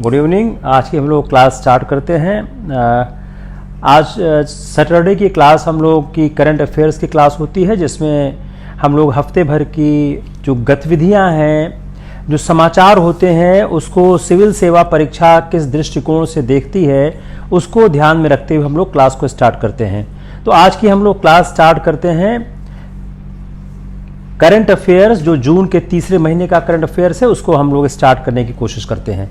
Good evening. आज की हम लोग क्लास स्टार्ट करते हैं। आज सैटरडे की क्लास हम लोग की करंट अफेयर्स की क्लास होती है, जिसमें हम लोग हफ्ते भर की जो गतिविधियां हैं, जो समाचार होते हैं, उसको सिविल सेवा परीक्षा किस दृष्टिकोण से देखती है उसको ध्यान में रखते हुए हम लोग क्लास को स्टार्ट करते हैं। तो आज की हम लोग क्लास स्टार्ट करते हैं करंट अफेयर्स, जो जून के तीसरे महीने का करंट अफेयर्स है उसको हम लोग स्टार्ट करने की कोशिश करते हैं।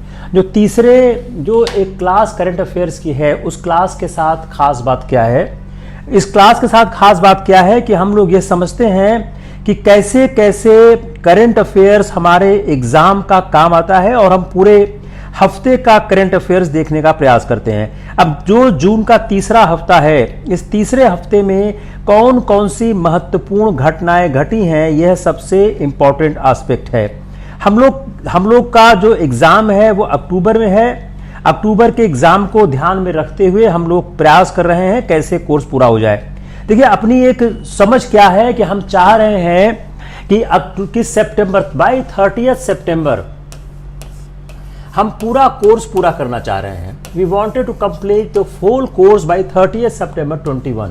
जो एक क्लास करंट अफेयर्स की है, उस क्लास के साथ खास बात क्या है? इस क्लास के साथ खास बात क्या है कि हम लोग ये समझते हैं कि कैसे कैसे करंट अफेयर्स हमारे एग्जाम का काम आता है और हम पूरे हफ्ते का करंट अफेयर्स देखने का प्रयास करते हैं। अब जो जून का तीसरा हफ्ता है, इस तीसरे हफ्ते में कौन कौन सी महत्वपूर्ण घटनाएं घटी हैं, यह सबसे इंपॉर्टेंट एस्पेक्ट है। हम लोग का जो एग्जाम है वो अक्टूबर में है। अक्टूबर के एग्जाम को ध्यान में रखते हुए हम लोग प्रयास कर रहे हैं कैसे कोर्स पूरा हो जाए। देखिए, अपनी एक समझ क्या है कि हम चाह रहे हैं कि सितंबर बाय 30 सितंबर हम पूरा कोर्स पूरा करना चाह रहे हैं। We wanted to complete the whole course by 30 सितंबर 21।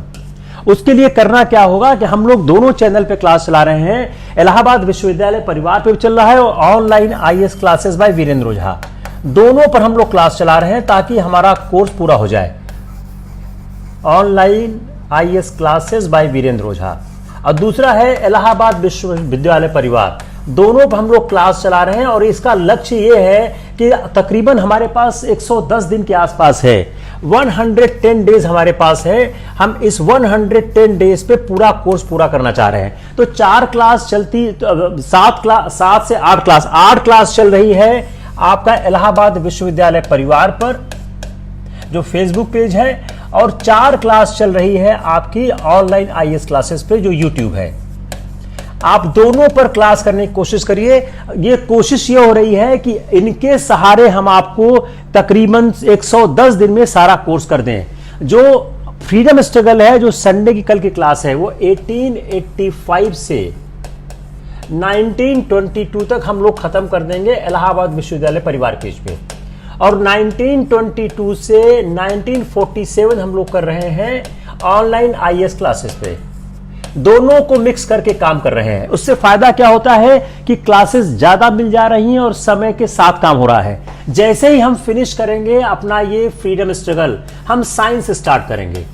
उसके लिए करना क्या होगा कि हम लोग दोनों चैनल पे क्लास चला रहे हैं। इलाहाबाद विश्वविद्यालय परिवार पे भी चल रहा है और online IAS classes by Virendra Ojha, दोनों पर हम लोग क्लास चला रहे हैं ताकि हमारा कोर्स पूरा हो जाए। Online IAS classes by Virendra Ojha और दूसरा है इलाहाबाद विश्वविद्यालय परिवार, दोनों पर हम लोग क्लास चला रहे हैं। और इसका लक्ष्य ये है कि तकरीबन हमारे पास 110 दिन के आसपास है, 110 डेज हमारे पास है। हम इस 110 डेज पे पूरा कोर्स पूरा करना चाह रहे हैं। तो 4 क्लास चलती, 7 से 8 क्लास, 8 क्लास चल रही है आपका इलाहाबाद विश्वविद्यालय परिवार पर जो फेसबुक पेज है, और 4 क्लास चल रही है आपकी ऑनलाइन आईएएस क्लासेस पे जो यूट्यूब है। आप दोनों पर क्लास करने की कोशिश करिए। ये कोशिश ये हो रही है कि इनके सहारे हम आपको तकरीबन 110 दिन में सारा कोर्स कर दें। जो फ्रीडम स्ट्रगल है, जो संडे की कल की क्लास है, वो 1885 से 1922 तक हम लोग खत्म कर देंगे इलाहाबाद विश्वविद्यालय परिवार पेज पे। और 1922 से 1947 हम लोग कर रहे हैं ऑनलाइन आईएएस क्लासेस पे। दोनों को मिक्स करके काम कर रहे हैं। उससे फायदा क्या होता है कि क्लासेस ज्यादा मिल जा रही हैं और समय के साथ काम हो रहा है। जैसे ही हम फिनिश करेंगे अपना ये फ्रीडम स्ट्रगल, हम साइंस स्टार्ट करेंगे।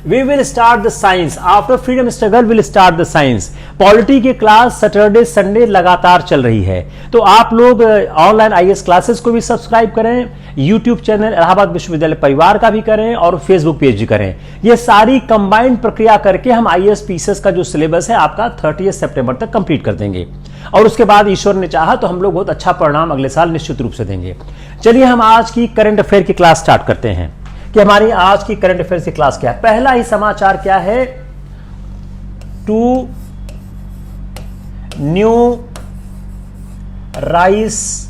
We will start the science after freedom struggle, will start the science. Polity की क्लास सैटरडे संडे लगातार चल रही है। तो आप लोग ऑनलाइन आईएएस क्लासेस को भी सब्सक्राइब करें, यूट्यूब चैनल इलाहाबाद विश्वविद्यालय परिवार का भी करें और फेसबुक पेज भी करें। ये सारी कंबाइंड प्रक्रिया करके हम आईएएस पीसीएस का जो सिलेबस है आपका 30 सितंबर तक कंप्लीट कर देंगे। और उसके बाद ईश्वर ने चाहा तो हम लोग बहुत अच्छा परिणाम अगले साल निश्चित रूप से देंगे। चलिए हम आज की करंट अफेयर की क्लास स्टार्ट करते हैं कि हमारी आज की करंट अफेयर की क्लास क्या है। पहला ही समाचार क्या है? 2 न्यू राइस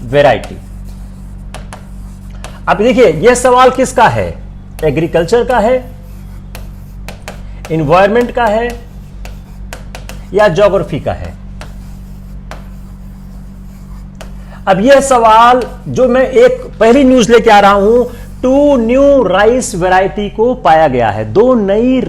वेराइटी। अब देखिए, यह सवाल किसका है? एग्रीकल्चर का है, इन्वायरमेंट का है या ज्योग्राफी का है? अब यह सवाल जो मैं एक पहली न्यूज लेके आ रहा हूं, 2 न्यू राइस वैरायटी को पाया गया है। 2 नई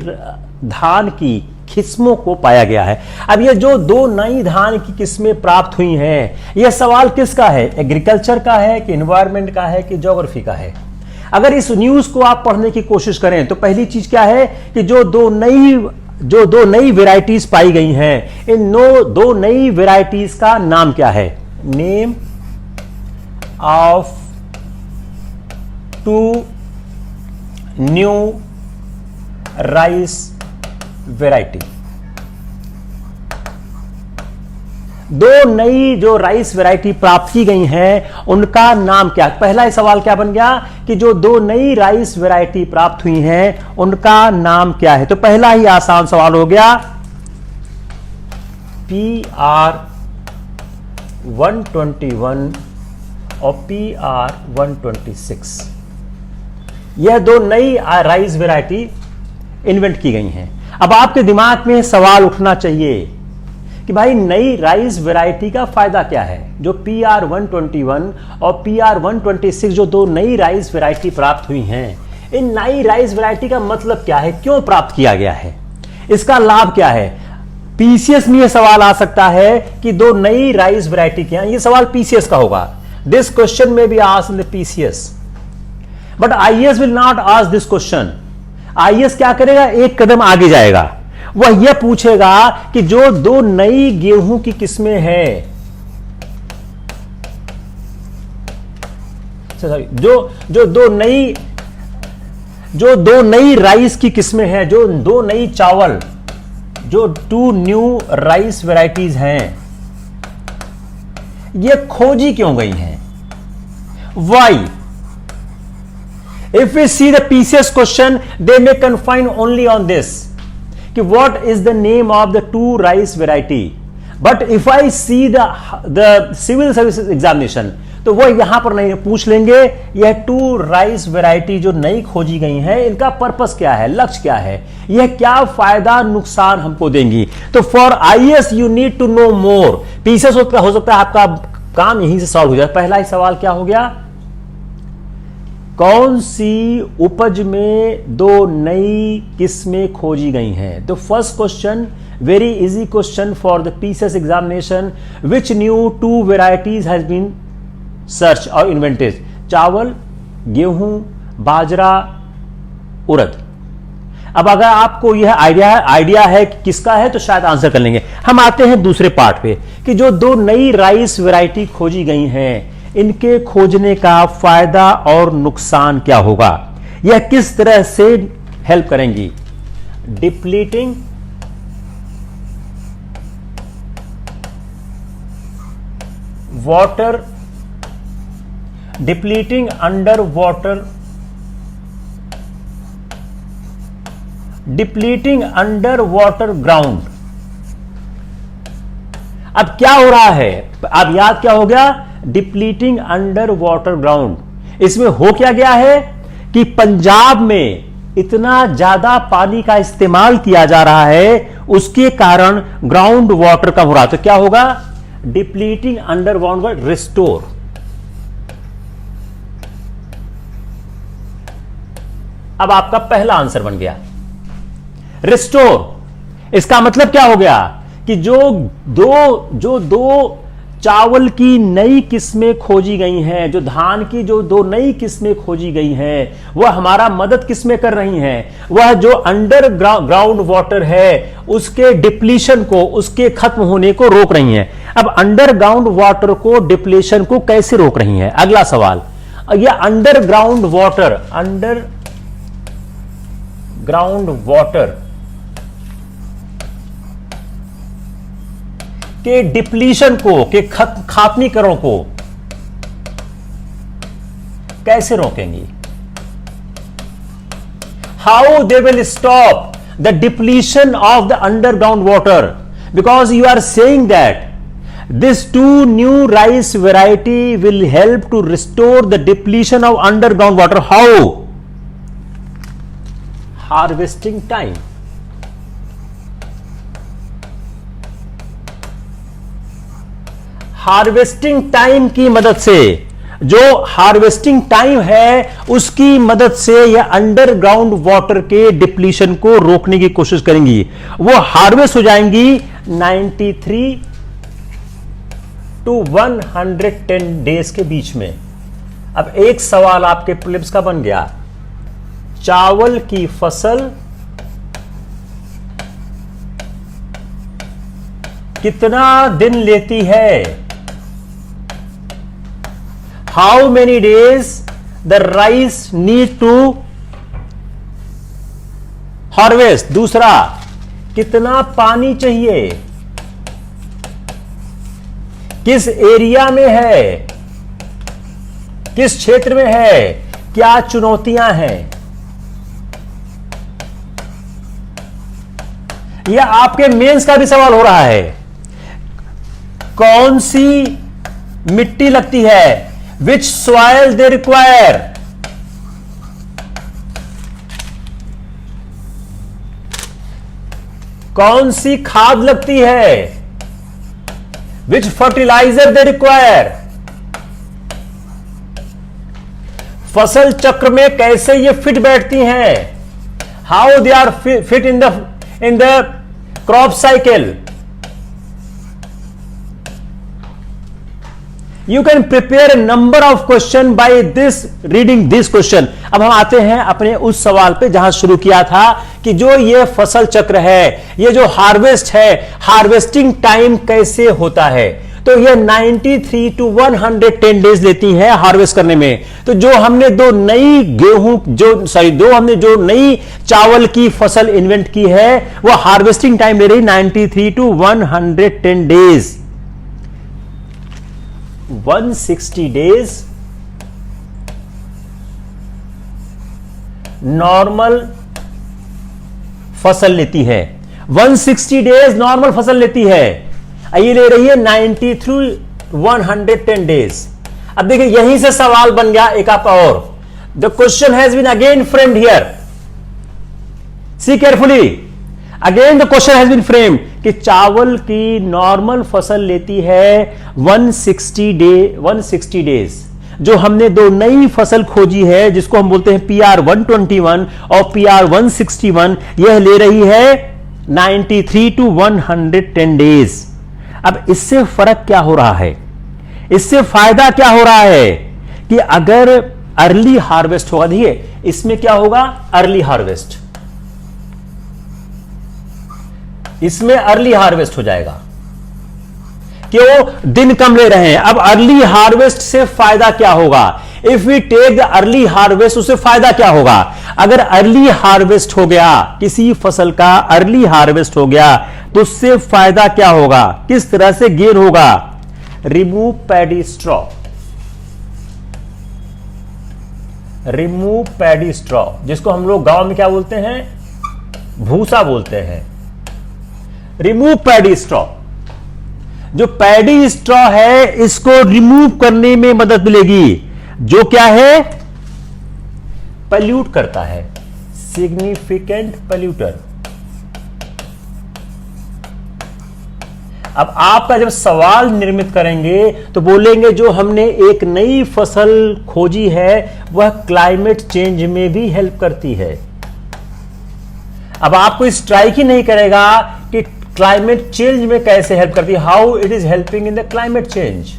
धान की किस्मों को पाया गया है। अब ये जो 2 नई धान की किस्में प्राप्त हुई हैं, यह सवाल किसका है? एग्रीकल्चर का है कि इन्वायरमेंट का है कि ज्योग्राफी का है? अगर इस न्यूज को आप पढ़ने की कोशिश करें तो पहली चीज क्या है कि जो दो नई वेराइटीज पाई गई हैं, इन 2 नई वेराइटीज का नाम क्या है? Name of 2 new rice variety. 2 नई जो राइस वेराइटी प्राप्त की गई हैं उनका नाम क्या? पहला सवाल क्या बन गया कि जो 2 नई राइस वेराइटी प्राप्त हुई हैं उनका नाम क्या है? तो पहला ही आसान सवाल हो गया, PR 121 और PR 126। यह 2 नई राइस वेराइटी इन्वेंट की गई हैं। अब आपके दिमाग में सवाल उठना चाहिए कि भाई नई राइस वैरायटी का फायदा क्या है। जो PR-121 और PR-126 जो दो नई राइस वैरायटी प्राप्त हुई हैं, इन नई राइस वैरायटी का मतलब क्या है, क्यों प्राप्त किया गया है, इसका लाभ क्या है। पीसीएस में यह सवाल आ सकता है कि दो नई राइस वैरायटी क्या है, यह सवाल पीसीएस का होगा। दिस क्वेश्चन में be asked in the PCS, but IAS will not ask this question. IAS क्या करेगा, एक कदम आगे जाएगा, वह यह पूछेगा कि जो दो नई गेहूं की किस्में हैं, जो दो नई राइस की किस्में हैं, जो दो नई चावल, जो 2 न्यू राइस वैरायटीज हैं, ये खोजी क्यों गई हैं, Y. If we see the PCS question, they may confine only on this, कि what is the name of the 2 rice variety. But if I see the civil services examination, तो वो यहां पर नहीं पूछ लेंगे यह 2 राइस वैरायटी जो नई खोजी गई हैं, इनका पर्पस क्या है, लक्ष्य क्या है, यह क्या फायदा नुकसान हमको देंगी। तो for IAS you need to know more. PCS हो सकता है आपका काम यहीं से सॉल्व हो जाए। पहला ही सवाल क्या हो गया, कौन सी उपज में दो नई किस्में खोजी गई हैं। The first question, very easy question for the PCS examination, which new 2 varieties has been search और इन्वेंटेड। चावल, गेहूं, बाजरा, उड़द। अब अगर आपको यह आइडिया है कि किसका है तो शायद आंसर कर लेंगे। हम आते हैं दूसरे पार्ट पे कि जो दो नई राइस वैरायटी खोजी गई हैं, इनके खोजने का फायदा और नुकसान क्या होगा, यह किस तरह से हेल्प करेंगी। Depleting water, depleting under water, depleting under water ground. अब क्या हो रहा है, अब याद क्या हो गया, डिप्लीटिंग अंडर वाटर ग्राउंड। इसमें हो क्या गया है कि पंजाब में इतना ज्यादा पानी का इस्तेमाल किया जा रहा है, उसके कारण ग्राउंड वाटर कम हो रहा है। तो क्या होगा, depleting under ground water, restore. अब आपका पहला आंसर बन गया रिस्टोर। इसका मतलब क्या हो गया कि जो दो चावल की नई किस्में खोजी गई हैं, जो धान की जो दो नई किस्में खोजी गई हैं, वह हमारा मदद किसमें कर रही हैं, वह जो अंडर ग्राउंड वाटर है उसके डिप्लीशन को, उसके खत्म होने को रोक रही हैं। अब अंडर ग्राउंड वाटर को, डिप्लीशन को कैसे रोक रही हैं, अगला सवाल। यह अंडर ग्राउंड वाटर के डिप्लीशन को, के खात्मीकरण को कैसे रोकेंगी। How they will stop the depletion of the underground water, because you are saying that this 2 new rice variety will help to restore the depletion of underground water. How? Harvesting time. Harvesting time की मदद से, जो harvesting time है उसकी मदद से यह underground water के डिप्लीशन को रोकने की कोशिश करेंगी। वो हार्वेस्ट हो जाएंगी 93 to 110 डेज के बीच में। अब एक सवाल आपके प्रिलिम्स का बन गया, चावल की फसल कितना दिन लेती है, how many days the rice need to harvest. दूसरा, कितना पानी चाहिए, किस एरिया में है, किस क्षेत्र में है, क्या चुनौतियां हैं। यह आपके मेंस का भी सवाल हो रहा है। कौन सी मिट्टी लगती है, विच सॉइल दे रिक्वायर, कौन सी खाद लगती है, विच फर्टिलाइजर दे रिक्वायर, फसल चक्र में कैसे ये फिट बैठती हैं, how they are fit in the crop cycle. You can prepare a number of question by this reading this question. अब हम आते हैं अपने उस सवाल पे जहां शुरू किया था कि जो ये फसल चक्र है, ये जो हार्वेस्ट है, हार्वेस्टिंग टाइम कैसे होता है. तो ये 93 to 110 डेज लेती है हार्वेस्ट करने में. तो जो हमने दो नई चावल की फसल इन्वेंट की है, वो हार्वेस्टिंग टाइम ले रही 93 to 110 डेज. 160 डेज नॉर्मल फसल लेती है. 160 डेज नॉर्मल फसल लेती है. ये ले रही है 90 थ्रू 110 डेज. अब देखिए यहीं से सवाल बन गया एक आपका और. The question has been again framed here. See carefully. Again the question has been framed कि चावल की नॉर्मल फसल लेती है 160 डेज. जो हमने दो नई फसल खोजी है जिसको हम बोलते हैं PR 121 और PR 161, यह ले रही है 93 to 110 डेज. अब इससे फर्क क्या हो रहा है, इससे फायदा क्या हो रहा है कि अगर अर्ली हार्वेस्ट होगा, देखिए इसमें क्या होगा, अर्ली हार्वेस्ट, इसमें अर्ली हार्वेस्ट हो जाएगा. क्यों, दिन कम ले रहे हैं. अब अर्ली हार्वेस्ट से फायदा क्या होगा, if we take the early harvest, उससे फायदा क्या होगा. अगर अर्ली हार्वेस्ट हो गया, किसी फसल का अर्ली हार्वेस्ट हो गया, तो उससे फायदा क्या होगा, किस तरह से गेन होगा. Remove paddy straw, remove paddy straw, जिसको हम लोग गांव में क्या बोलते हैं, भूसा बोलते हैं. Remove paddy straw. जो पैडी स्ट्रॉ है इसको रिमूव करने में मदद मिलेगी, जो क्या है, पल्यूट करता है, सिग्निफिकेंट पल्यूटर. अब आपका जब सवाल निर्मित करेंगे तो बोलेंगे जो हमने एक नई फसल खोजी है वह क्लाइमेट चेंज में भी हेल्प करती है. अब आपको स्ट्राइक ही नहीं करेगा कि क्लाइमेट चेंज में कैसे हेल्प करती है, how it is helping in the climate change,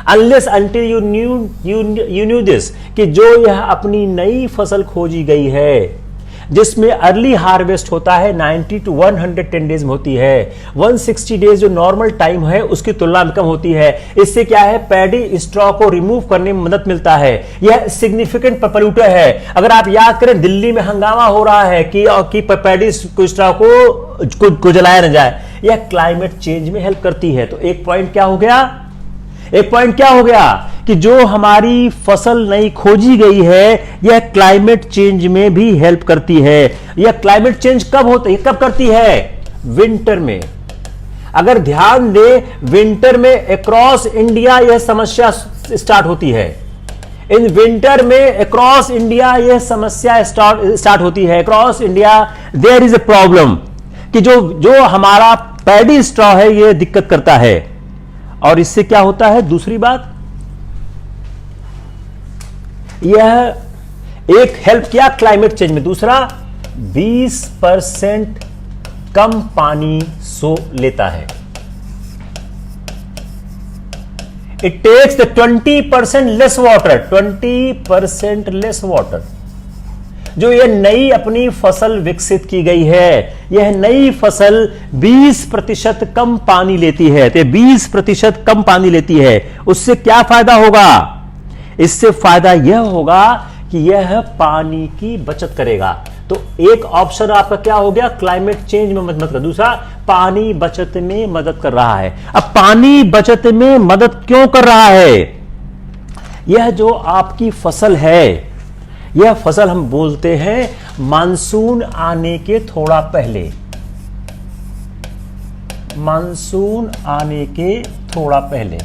unless until you new this, कि जो यह अपनी नई फसल खोजी गई है जिसमें अर्ली हार्वेस्ट होता है 90 to 110 डेज में होती है, 160 डेज जो नॉर्मल टाइम है उसकी तुलना में कम होती है. इससे क्या है, पैडी स्ट्रॉ को रिमूव करने में मदद मिलता है. यह सिग्निफिकेंट पॉल्यूटर है. अगर आप याद करें दिल्ली में हंगामा हो रहा है कि पैडी स्ट्रॉ को जलाया न जाए, यह क्लाइमेट चेंज में हेल्प करती है. तो एक पॉइंट क्या हो गया, एक पॉइंट क्या हो गया कि जो हमारी फसल नई खोजी गई है यह क्लाइमेट चेंज में भी हेल्प करती है. यह क्लाइमेट चेंज कब होता है, कब करती है, विंटर में. अगर ध्यान दे, विंटर में अक्रॉस इंडिया यह समस्या स्टार्ट होती है. इन विंटर में अक्रॉस इंडिया यह समस्या स्टार्ट होती है. Across India there is a problem कि जो हमारा पैडी स्ट्रॉ है यह दिक्कत करता है. और इससे क्या होता है, दूसरी बात, यह एक हेल्प किया क्लाइमेट चेंज में. दूसरा, 20% कम पानी सो लेता है. It takes the 20% less water, 20% less water. जो यह नई अपनी फसल विकसित की गई है, यह नई फसल 20% कम पानी लेती है. तो 20% कम पानी लेती है, उससे क्या फायदा होगा, इससे फायदा यह होगा कि यह पानी की बचत करेगा. तो एक ऑप्शन आपका क्या हो गया, क्लाइमेट चेंज में मदद कर. दूसरा, पानी बचत में मदद कर रहा है. अब पानी बचत में मदद क्यों कर रहा है, यह जो आपकी फसल है, यह फसल हम बोलते हैं मानसून आने के थोड़ा पहले, मानसून आने के थोड़ा पहले,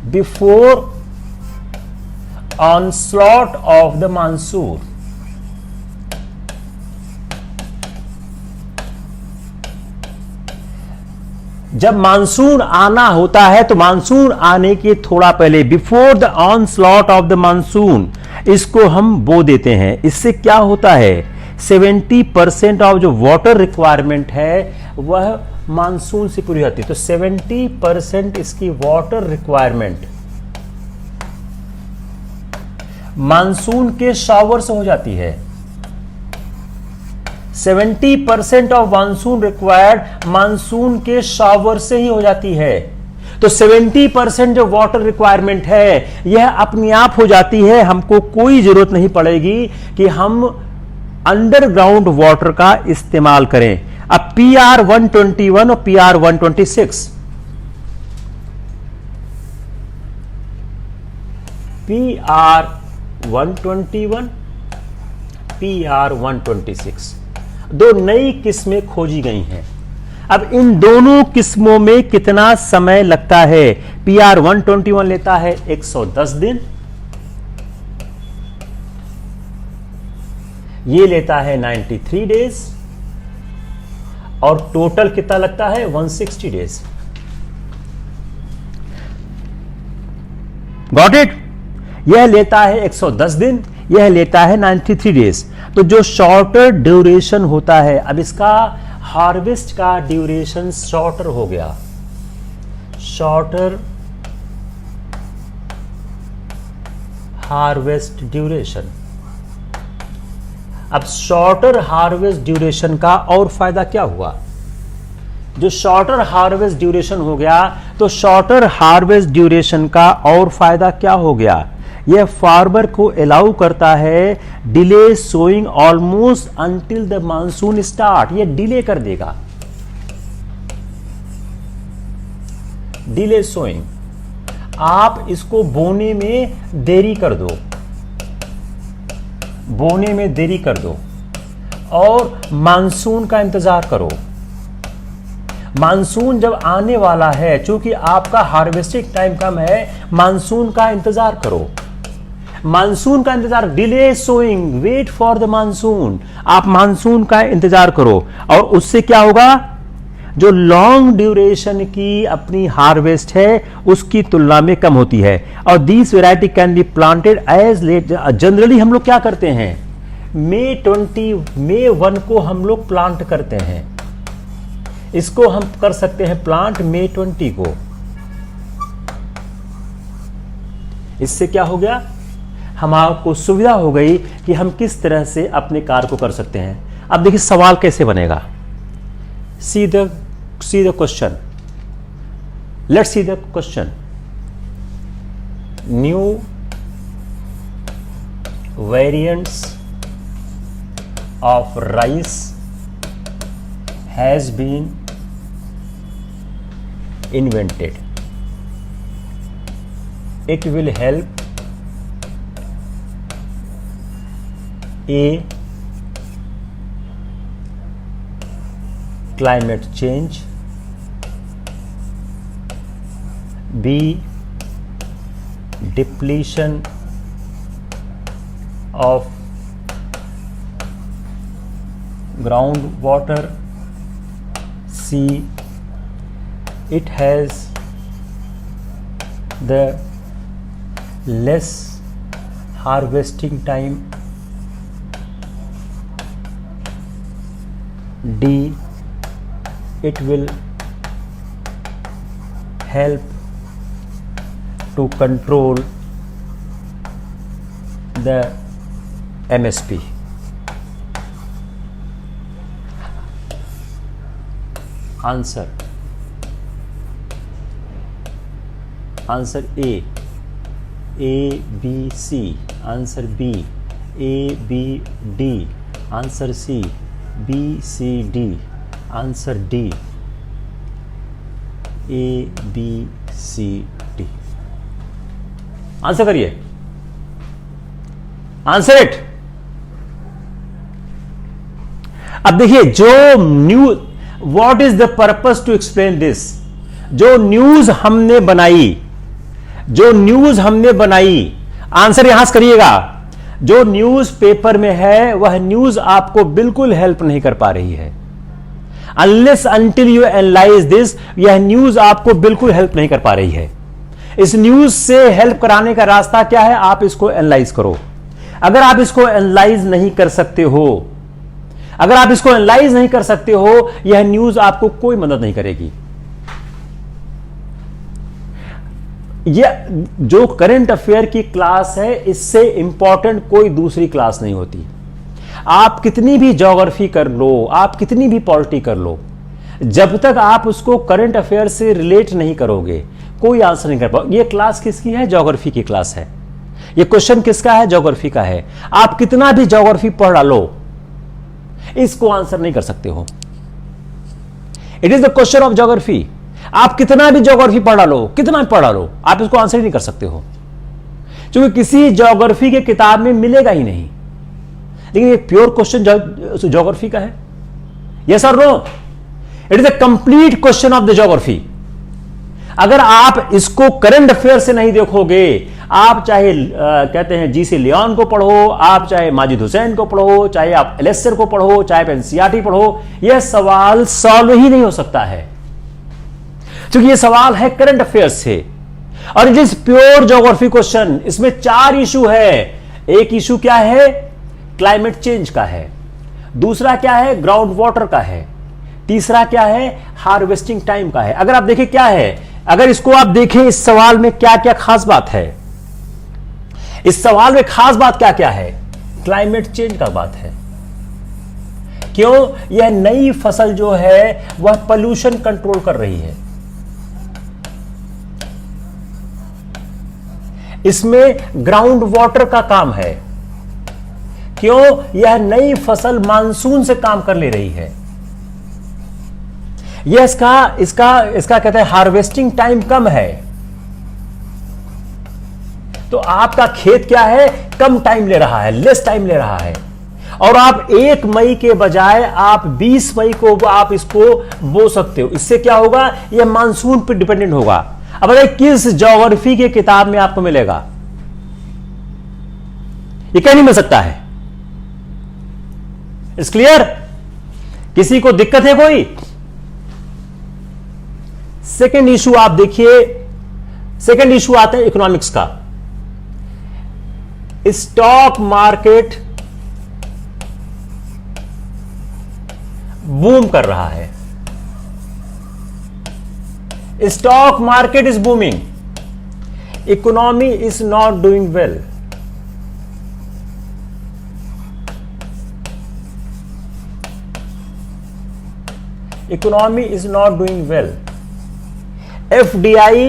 before onslaught of the monsoon. जब मानसून आना होता है तो मानसून आने के थोड़ा पहले, before the onslaught of the monsoon, इसको हम बो देते हैं। इससे क्या होता है, 70% ऑफ जो वाटर रिक्वायरमेंट है वह मानसून से पूरी होती है। तो 70% इसकी वाटर रिक्वायरमेंट मानसून के शावर से हो जाती है। 70% ऑफ मानसून रिक्वायर्ड मानसून के शावर से ही हो जाती है। तो 70% जो वाटर रिक्वायरमेंट है यह अपने आप हो जाती है। हमको कोई जरूरत नहीं पड़ेगी कि हम अंडरग्राउंड वाटर का इस्तेमाल करें। अब PR-121 और PR-126, PR-121, PR-126 दो नई किस्में खोजी गई हैं। अब इन दोनों किस्मों में कितना समय लगता है? PR-121 लेता है 110 दिन, ये लेता है 93 डेज, और टोटल कितना लगता है? 160 डेज। Got it? यह लेता है 110 दिन, यह लेता है 93 डेज। तो जो शॉर्टर ड्यूरेशन होता है, अब इसका हार्वेस्ट का ड्यूरेशन शॉर्टर हो गया, शॉर्टर हार्वेस्ट ड्यूरेशन। अब शॉर्टर हार्वेस्ट ड्यूरेशन का और फायदा क्या हुआ? जो शॉर्टर हार्वेस्ट ड्यूरेशन हो गया, तो शॉर्टर हार्वेस्ट ड्यूरेशन का और फायदा क्या हो गया? यह फार्मर को अलाउ करता है delay sowing almost until the monsoon start. यह डिले कर देगा, डिले सोइंग। आप इसको बोने में देरी कर दो, बोने में देरी कर दो और मानसून का इंतजार करो। मानसून जब आने वाला है, चूंकि आपका हार्वेस्टिंग टाइम कम है, मानसून का इंतजार करो। मानसून का इंतजार, delay sowing, wait for the monsoon. आप मानसून का इंतजार करो और उससे क्या होगा? जो लॉन्ग ड्यूरेशन की अपनी हार्वेस्ट है उसकी तुलना में कम होती है। और this variety can be planted as late. Generally हम लोग क्या करते हैं? May 1 को हम लोग प्लांट करते हैं। इसको हम कर सकते हैं प्लांट May 20 को। इससे क्या हो गया? हमारे सुविधा हो गई कि हम किस तरह से अपने कार्य को कर सकते हैं। अब देखिए सवाल कैसे बनेगा। See the question. Let's see the question. New variants of rice has been invented. It will help A, climate change, B, depletion of groundwater, C, it has the less harvesting time, D, it will help to control the MSP. Answer A, B, C. Answer B, A, B, D. Answer C, B, C, D. Answer D, A, B, C, D. Answer करिए, answer it. अब देखिए जो news, what is the purpose to explain this. जो news हमने बनाई, जो news हमने बनाई, आंसर यहां से करिएगा। जो न्यूज पेपर में है वह न्यूज आपको बिल्कुल हेल्प नहीं कर पा रही है। Unless until you analyse this, यह न्यूज आपको बिल्कुल हेल्प नहीं कर पा रही है। इस न्यूज से हेल्प कराने का रास्ता क्या है? आप इसको एनालाइज करो। अगर आप इसको एनालाइज नहीं कर सकते हो, अगर आप इसको एनालाइज नहीं कर सकते हो, यह न्यूज आपको कोई मदद नहीं करेगी। यह जो करंट अफेयर की क्लास है, इससे इंपॉर्टेंट कोई दूसरी क्लास नहीं होती। आप कितनी भी ज्योग्राफी कर लो, आप कितनी भी पॉलिटी कर लो, जब तक आप उसको करंट अफेयर से रिलेट नहीं करोगे, कोई आंसर नहीं कर पाओगे। ये क्लास किसकी है? ज्योग्राफी की क्लास है। ये क्वेश्चन किसका है? ज्योग्राफी का है। आप कितना भी ज्योग्राफी पढ़ डालो, इसको आंसर नहीं कर सकते हो। It is the question of geography. आप कितना भी ज्योग्राफी पढ़ डालो, कितना भी पढ़ डालो, आप इसको आंसर ही नहीं कर सकते हो, क्योंकि किसी ज्योग्राफी के किताब में मिलेगा ही नहीं। लेकिन ये प्योर क्वेश्चन ज्योग्राफी का है। यस और no? It is a complete question of the geography. अगर आप इसको करंट अफेयर से नहीं देखोगे, आप चाहे कहते हैं जी सी लियोन को पढ़ो, आप चाहे माजिद हुसैन को पढ़ो, चाहे आप एलेस्टर को पढ़ो, चाहे आप एनसीईआरटी पढ़ो, यह सवाल सॉल्व ही नहीं हो सकता है, क्योंकि यह सवाल है करंट अफेयर से। और it is pure geography question. इसमें 4 इशू है। एक इशू क्या है? क्लाइमेट चेंज का है। दूसरा क्या है? ग्राउंड वाटर का है। तीसरा क्या है? हार्वेस्टिंग टाइम का है। अगर आप देखें क्या है, अगर इसको आप देखें, इस सवाल में क्या क्या खास बात है, इस सवाल में खास बात क्या क्या है? क्लाइमेट चेंज का बात है। क्यों? यह नई फसल जो है वह पोल्यूशन कंट्रोल कर रही है। इसमें ग्राउंड वाटर का काम है। क्यों? यह नई फसल मानसून से काम कर ले रही है। यह इसका कहते हैं हार्वेस्टिंग टाइम कम है। तो आपका खेत क्या है? कम टाइम ले रहा है, लेस टाइम ले रहा है। और आप 1 मई के बजाय आप 20 मई को आप इसको बो सकते हो। इससे क्या होगा? यह मानसून पर डिपेंडेंट होगा। अब बताइए किस ज्योग्राफी के किताब में आपको मिलेगा? ये क्या नहीं मिल सकता है। It's clear? किसी को दिक्कत है कोई? सेकेंड इशू आप देखिए, सेकेंड इशू आता है इकोनॉमिक्स का। स्टॉक मार्केट बूम कर रहा है। Stock market is booming, economy is not doing well. Economy is not doing well. FDI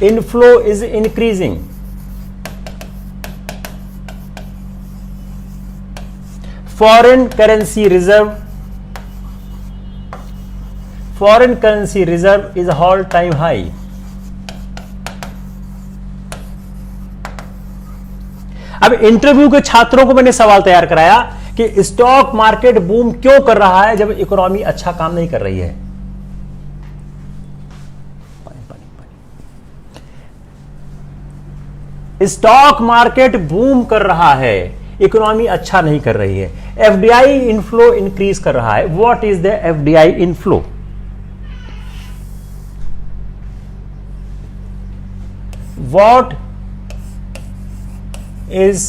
inflow is increasing. Foreign currency reserve is all-time high. अब interview के छात्रों को मैंने सवाल तैयार कराया कि स्टॉक मार्केट बूम क्यों कर रहा है जब इकोनॉमी अच्छा काम नहीं कर रही है। स्टॉक मार्केट बूम कर रहा है, इकोनॉमी अच्छा नहीं कर रही है। FDI इनफ्लो इंक्रीज कर रहा है। What is the FDI inflow? What is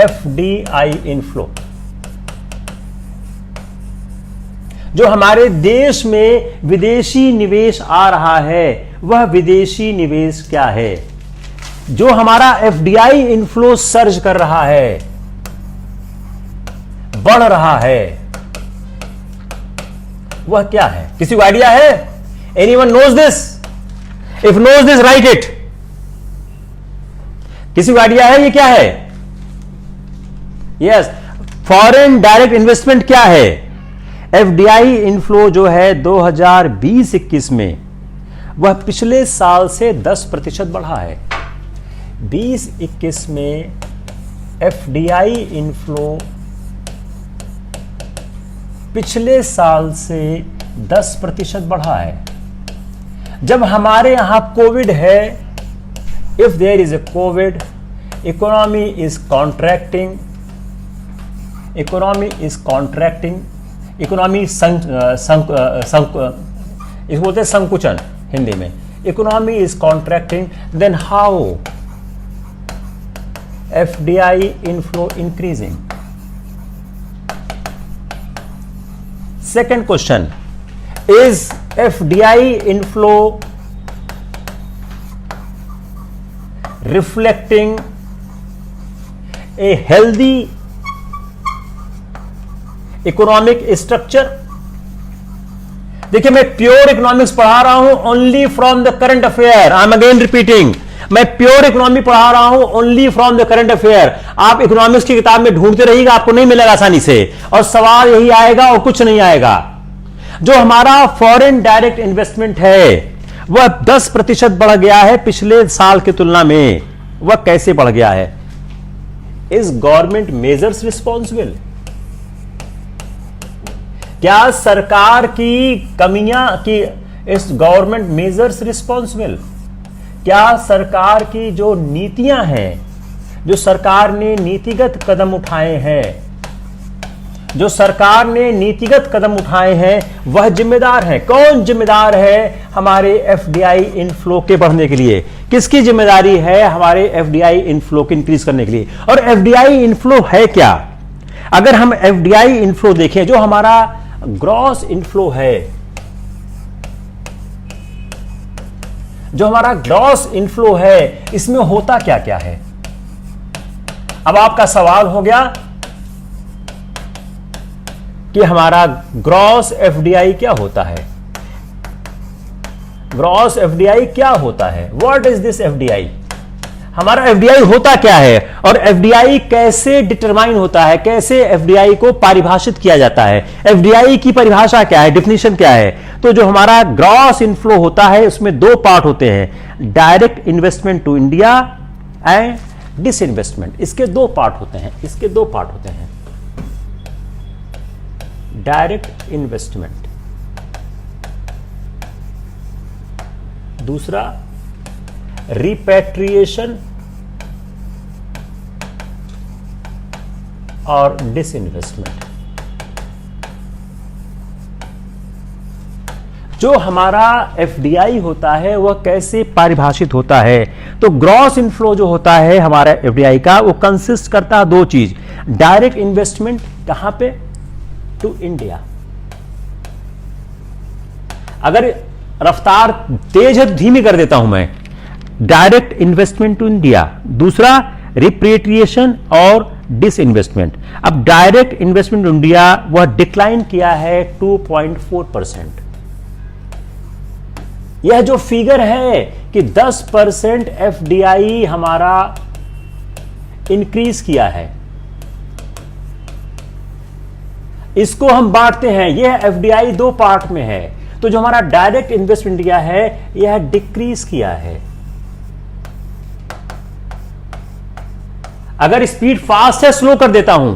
FDI inflow? जो हमारे देश में विदेशी निवेश आ रहा है, वह विदेशी निवेश क्या है? जो हमारा FDI इनफ्लो सर्ज कर रहा है, बढ़ रहा है, वह क्या है? किसी को आइडिया है? Anyone knows this? If knows this write it. किसी को आइडिया है ये क्या है? यस, फॉरेन डायरेक्ट इन्वेस्टमेंट क्या है? FDI इनफ्लो जो है 2020-21 में वह पिछले साल से 10% बढ़ा है। 20-21 में FDI इनफ्लो पिछले साल से 10% बढ़ा है। जब हमारे यहां कोविड है, if there is a covid, economy is contracting, economy is contracting, economy इसको बोलते हैं संकुचन हिंदी में, economy is contracting, then how FDI inflow increasing? Second question, is FDI inflow reflecting a healthy economic structure? देखिए, मैं pure economics पढ़ा रहा हूं only from the current affair, I am again repeating, मैं प्योर इकोनॉमी पढ़ा रहा हूं only from the current affair. आप इकोनॉमिक्स की किताब में ढूंढते रहिएगा, आपको नहीं मिलेगा आसानी से, और सवाल यही आएगा और कुछ नहीं आएगा। जो हमारा फॉरेन डायरेक्ट इन्वेस्टमेंट है वह 10% बढ़ गया है पिछले साल की तुलना में। वह कैसे बढ़ गया है? Is government measures responsible? क्या सरकार की कमियां की इस गवर्नमेंट मेजर्स रिस्पॉन्सिबल? क्या सरकार की जो नीतियां हैं, जो सरकार ने नीतिगत कदम उठाए हैं, जो सरकार ने नीतिगत कदम उठाए हैं, वह जिम्मेदार है? कौन जिम्मेदार है हमारे एफडीआई इनफ्लो के बढ़ने के लिए? किसकी जिम्मेदारी है हमारे एफडीआई इनफ्लो को इंक्रीज करने के लिए? और एफडीआई इनफ्लो है क्या? अगर हम एफडीआई इनफ्लो देखें, जो हमारा ग्रॉस इनफ्लो है, जो हमारा ग्रॉस इनफ्लो है, इसमें होता क्या क्या है? अब आपका सवाल हो गया कि हमारा ग्रॉस एफडीआई क्या होता है? ग्रॉस एफडीआई क्या होता है? What is this FDI? हमारा एफडीआई होता क्या है और एफडीआई कैसे डिटरमाइन होता है? कैसे एफडीआई को परिभाषित किया जाता है? एफडीआई की परिभाषा क्या है? डिफिनीशन क्या है? तो जो हमारा ग्रॉस इनफ्लो होता है उसमें दो पार्ट होते हैं, direct investment to India and disinvestment. इसके दो पार्ट होते हैं, इसके दो पार्ट होते हैं। डायरेक्ट इन्वेस्टमेंट, दूसरा रिपैट्रिएशन और डिसइन्वेस्टमेंट। जो हमारा एफडीआई होता है वह कैसे परिभाषित होता है? तो ग्रॉस इनफ्लो जो होता है हमारा एफडीआई का, वो कंसिस्ट करता है दो चीज, डायरेक्ट इन्वेस्टमेंट कहां पे? To India. अगर रफ्तार तेज है तो धीमी कर देता हूं मैं। डायरेक्ट इन्वेस्टमेंट टू इंडिया, दूसरा रिपेट्रिएशन और डिसइन्वेस्टमेंट। अब डायरेक्ट इन्वेस्टमेंट टू इंडिया वह डिक्लाइन किया है 2.4%। यह जो फिगर है कि 10% एफडीआई हमारा इंक्रीज किया है, इसको हम बांटते हैं। यह एफडीआई दो पार्ट में है। तो जो हमारा डायरेक्ट इन्वेस्टमेंट इंडिया है यह डिक्रीज किया है। अगर स्पीड फास्ट है स्लो कर देता हूं।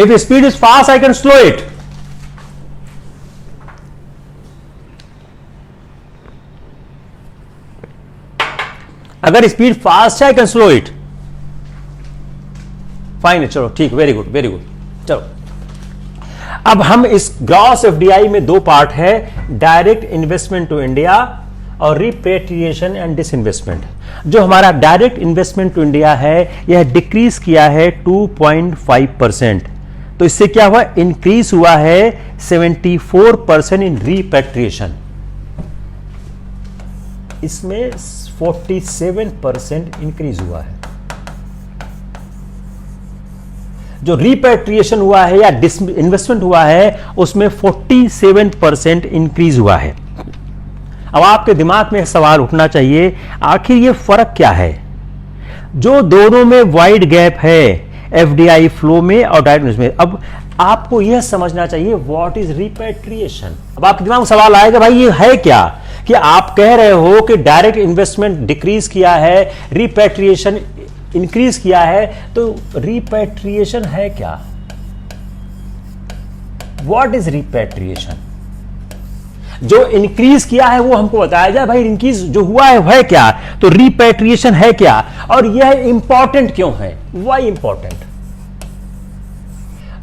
If speed is fast I can slow it. अगर स्पीड फास्ट है I can slow it. Fine, चलो ठीक, वेरी गुड वेरी गुड। चलो अब हम इस ग्रॉस एफडीआई में दो पार्ट है, डायरेक्ट इन्वेस्टमेंट टू इंडिया और रिपेट्रिएशन एंड डिसइन्वेस्टमेंट। जो हमारा डायरेक्ट इन्वेस्टमेंट टू इंडिया है यह डिक्रीज किया है 2.5%। तो इससे क्या हुआ? इंक्रीज हुआ है 74% इन रिपेट्रिएशन। इसमें 47% इंक्रीज हुआ है। जो रिपेट्रिएशन हुआ है या इन्वेस्टमेंट हुआ है उसमें 47% इंक्रीज हुआ है। अब आपके दिमाग में सवाल उठना चाहिए, आखिर ये फर्क क्या है? जो दोनों में वाइड गैप है एफडीआई फ्लो में और डायरेक्ट इन्वेस्टमेंट। अब आपको यह समझना चाहिए व्हाट इज रिपेट्रिएशन। अब आपके दिमाग में सवाल आएगा भाई ये है क्या? कि आप कह रहे हो कि डायरेक्ट इन्वेस्टमेंट डिक्रीज किया है, रिपेट्रिएशन इंक्रीज किया है, तो रिपेट्रिएशन है क्या? What is repatriation? जो इंक्रीज किया है वो हमको बताया जाए, भाई इंक्रीज जो हुआ है क्या? तो रिपेट्रिएशन है क्या? और यह इंपॉर्टेंट क्यों है? Why important?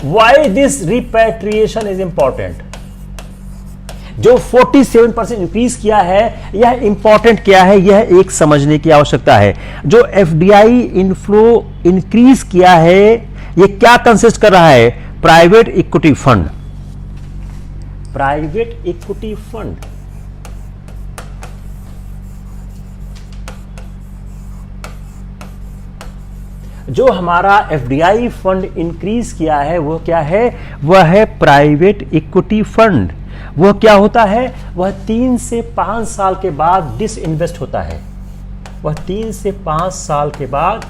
Why this repatriation is important? जो 47% इंक्रीज किया है, यह इंपॉर्टेंट क्या है, यह एक समझने की आवश्यकता है। जो एफडीआई इनफ्लो इंक्रीज किया है, यह क्या कंसिस्ट कर रहा है? Private equity fund, private equity fund. जो हमारा एफडीआई फंड इंक्रीज किया है वो क्या है? वह है प्राइवेट इक्विटी फंड। वह क्या होता है? वह 3 से 5 साल के बाद डिसइन्वेस्ट होता है। वह 3 से 5 साल के बाद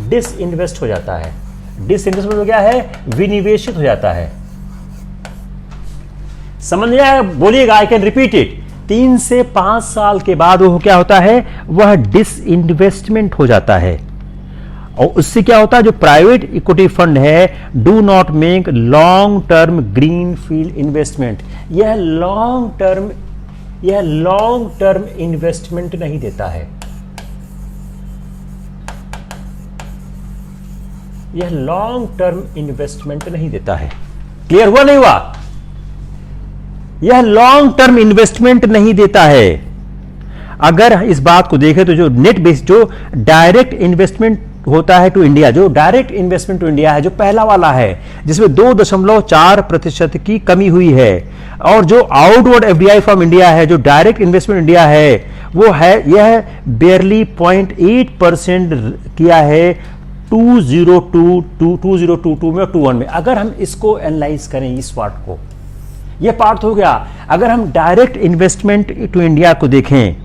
डिसइन्वेस्ट हो जाता है। डिसइन्वेस्टमेंट हो गया है, विनिवेशित हो जाता है। समझ में आया? बोलिएगा, आई कैन रिपीट इट। 3 से 5 साल के बाद वो क्या होता है? वह डिसइन्वेस्टमेंट हो जाता है। और उससे क्या होता है? जो प्राइवेट इक्विटी फंड है, do not make long term green field investment. यह लॉन्ग टर्म इन्वेस्टमेंट नहीं देता है। यह लॉन्ग टर्म इन्वेस्टमेंट नहीं देता है। क्लियर हुआ नहीं हुआ? यह लॉन्ग टर्म इन्वेस्टमेंट नहीं देता है। अगर इस बात को देखें तो जो नेट बेस, जो डायरेक्ट इन्वेस्टमेंट होता है टू इंडिया, जो डायरेक्ट इन्वेस्टमेंट टू इंडिया है, जो पहला वाला है, जिसमें 2.4% की कमी हुई है, और जो आउटवर्ड एफडीआई फ्रॉम इंडिया है, जो डायरेक्ट इन्वेस्टमेंट इंडिया है, वो है यह बेयरली 0.8% किया है 2022 में और 21 में। अगर हम इसको एनालाइज करें, इस पार्ट को, यह पार्ट हो गया। अगर हम डायरेक्ट इन्वेस्टमेंट टू इंडिया को देखें,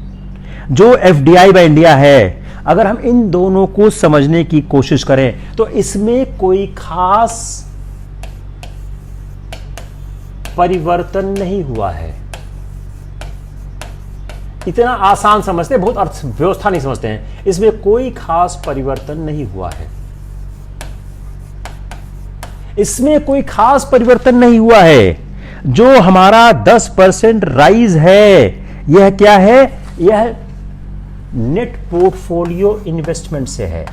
जो एफडीआई बाय इंडिया है, अगर हम इन दोनों को समझने की कोशिश करें तो इसमें कोई खास परिवर्तन नहीं हुआ है। इतना आसान समझते हैं, बहुत अर्थव्यवस्था नहीं समझते हैं। इसमें कोई खास परिवर्तन नहीं हुआ है। इसमें कोई खास परिवर्तन नहीं हुआ है। जो हमारा 10% राइज है, यह क्या है? यह नेट पोर्टफोलियो इन्वेस्टमेंट से है।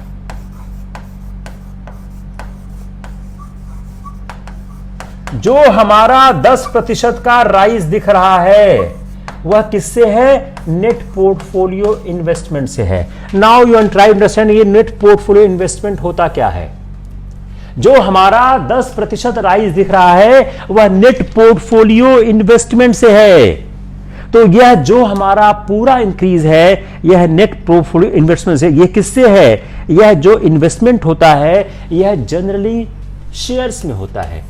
जो हमारा 10% का राइज दिख रहा है, वह किससे है? नेट पोर्टफोलियो इन्वेस्टमेंट से है। नाउ यू ट्राई अंडरस्टैंड, ये नेट पोर्टफोलियो इन्वेस्टमेंट होता क्या है? जो हमारा 10% राइज दिख रहा है, वह नेट पोर्टफोलियो इन्वेस्टमेंट से है। तो यह जो हमारा पूरा इंक्रीज है, यह नेट पोर्टफोलियो इन्वेस्टमेंट से। यह किससे है? यह जो इन्वेस्टमेंट होता है, यह जनरली शेयर्स में होता है।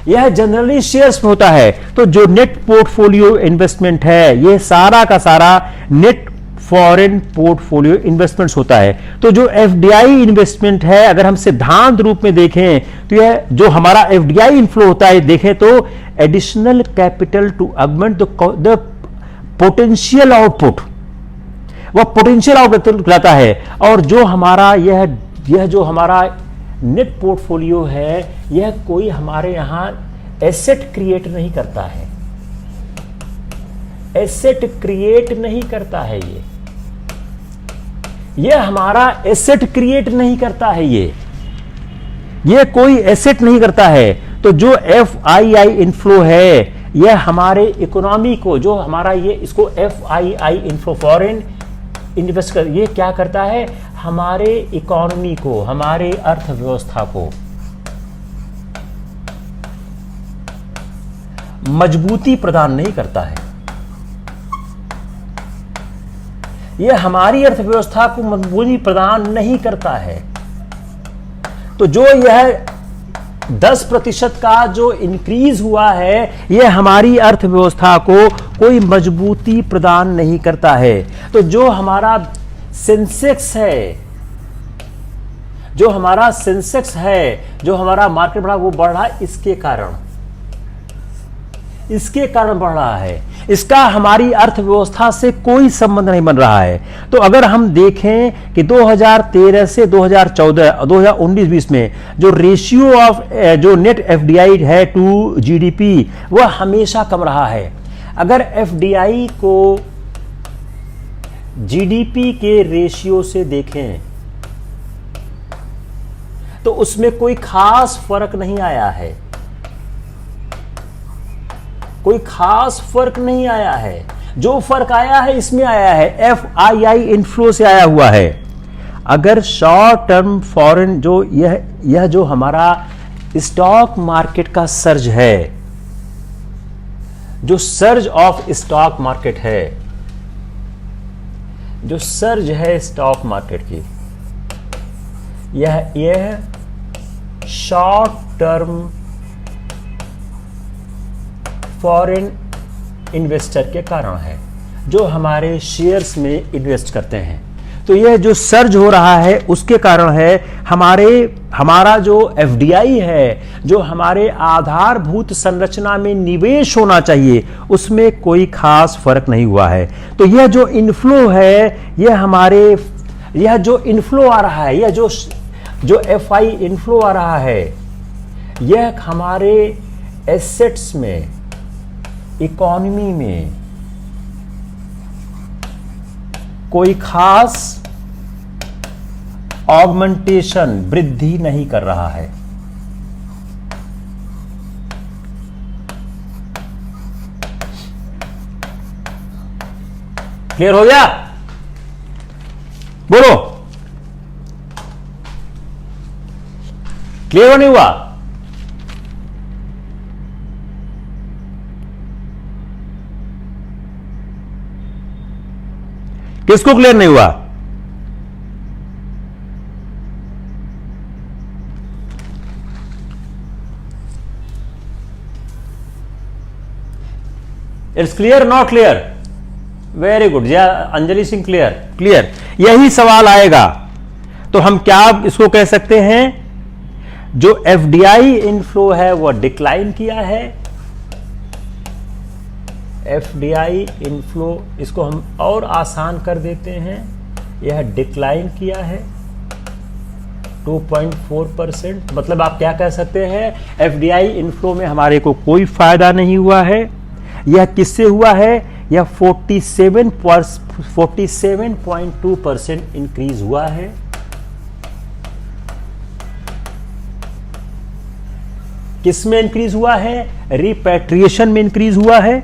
यह जनरली शेयर्स में होता है। तो जो नेट पोर्टफोलियो इन्वेस्टमेंट है, यह सारा का सारा नेट फॉरेन पोर्टफोलियो इन्वेस्टमेंट्स होता है। तो जो एफडीआई इन्वेस्टमेंट है, अगर हम सिद्धांत रूप में देखें तो यह जो हमारा एफडीआई इनफ्लो होता है, देखें तो additional capital to augment the potential output, वह पोटेंशियल आउटपुट लाता है। और जो हमारा यह जो हमारा नेट पोर्टफोलियो है, यह कोई हमारे यहां एसेट क्रिएट नहीं करता है। एसेट क्रिएट नहीं करता है। यह हमारा एसेट क्रिएट नहीं करता है। यह कोई एसेट नहीं करता है। तो जो एफआईआई इनफ्लो है, यह हमारे इकोनॉमी को, जो हमारा ये इसको एफआईआई इनफ्लो, फॉरेन इन्वेस्ट कर, ये क्या करता है? हमारे इकोनॉमी को, हमारे अर्थव्यवस्था को मजबूती प्रदान नहीं करता है। यह हमारी अर्थव्यवस्था को मजबूती प्रदान नहीं करता है। तो जो यह 10% का जो इंक्रीज हुआ है, यह हमारी अर्थव्यवस्था को कोई मजबूती प्रदान नहीं करता है। तो जो हमारा सेंसेक्स है, जो हमारा मार्केट बढ़ा, वो बढ़ रहा है इसके कारण बढ़ रहा है। इसका हमारी अर्थव्यवस्था से कोई संबंध नहीं बन रहा है। तो अगर हम देखें कि 2013 से 2014 2019-20 में जो रेशियो ऑफ जो नेट एफडीआई है टू जीडीपी, वह हमेशा कम रहा है। अगर एफडीआई को जीडीपी के रेशियो से देखें तो उसमें कोई खास फर्क नहीं आया है, कोई खास फर्क नहीं आया है। जो फर्क आया है इसमें आया है, FII इनफ्लो से आया हुआ है। अगर शॉर्ट टर्म फॉरेन जो यह जो हमारा स्टॉक मार्केट का सर्ज है, जो सर्ज ऑफ स्टॉक मार्केट है, जो सर्ज है स्टॉक मार्केट की, यह शॉर्ट टर्म फॉरेन इन्वेस्टर के कारण है, जो हमारे शेयर्स में इन्वेस्ट करते हैं। तो यह जो सर्ज हो रहा है उसके कारण है। हमारा जो FDI है, जो हमारे आधारभूत संरचना में निवेश होना चाहिए, उसमें कोई खास फर्क नहीं हुआ है। तो यह जो इनफ्लो है, यह जो इनफ्लो आ रहा है, यह जो FI इनफ्लो आ रहा है, यह हमारे एसेट्स में, इकोनॉमी में कोई खास ऑगमेंटेशन, वृद्धि नहीं कर रहा है। क्लियर हो गया? बोलो, क्लियर नहीं हुआ? किसको क्लियर नहीं हुआ? It's clear, not clear? Very good, या अंजलि सिंह क्लियर? क्लियर। यही सवाल आएगा तो हम क्या इसको कह सकते हैं, जो FDI इनफ्लो है वह डिक्लाइन किया है। FDI इनफ्लो, इसको हम और आसान कर देते हैं, यह डिक्लाइन किया है 2.4%। मतलब आप क्या कह सकते हैं, FDI इनफ्लो में हमारे को कोई फायदा नहीं हुआ है। यह किससे हुआ है? यह 47.2% इंक्रीज हुआ है। किसमें इंक्रीज हुआ है? रिपैट्रिएशन में इंक्रीज हुआ है,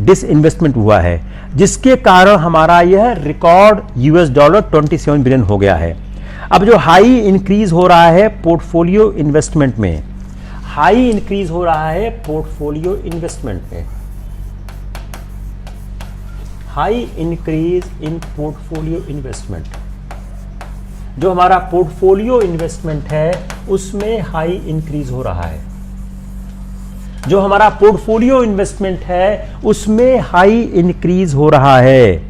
डिसइन्वेस्टमेंट हुआ है, जिसके कारण हमारा यह रिकॉर्ड $27 बिलियन हो गया है। अब जो हाई इंक्रीज हो रहा है पोर्टफोलियो इन्वेस्टमेंट में, हाई इंक्रीज हो रहा है पोर्टफोलियो इन्वेस्टमेंट में, high increase in portfolio investment. जो हमारा पोर्टफोलियो इन्वेस्टमेंट है उसमें हाई इंक्रीज हो रहा है। जो हमारा पोर्टफोलियो इन्वेस्टमेंट है उसमें हाई इंक्रीज हो रहा है।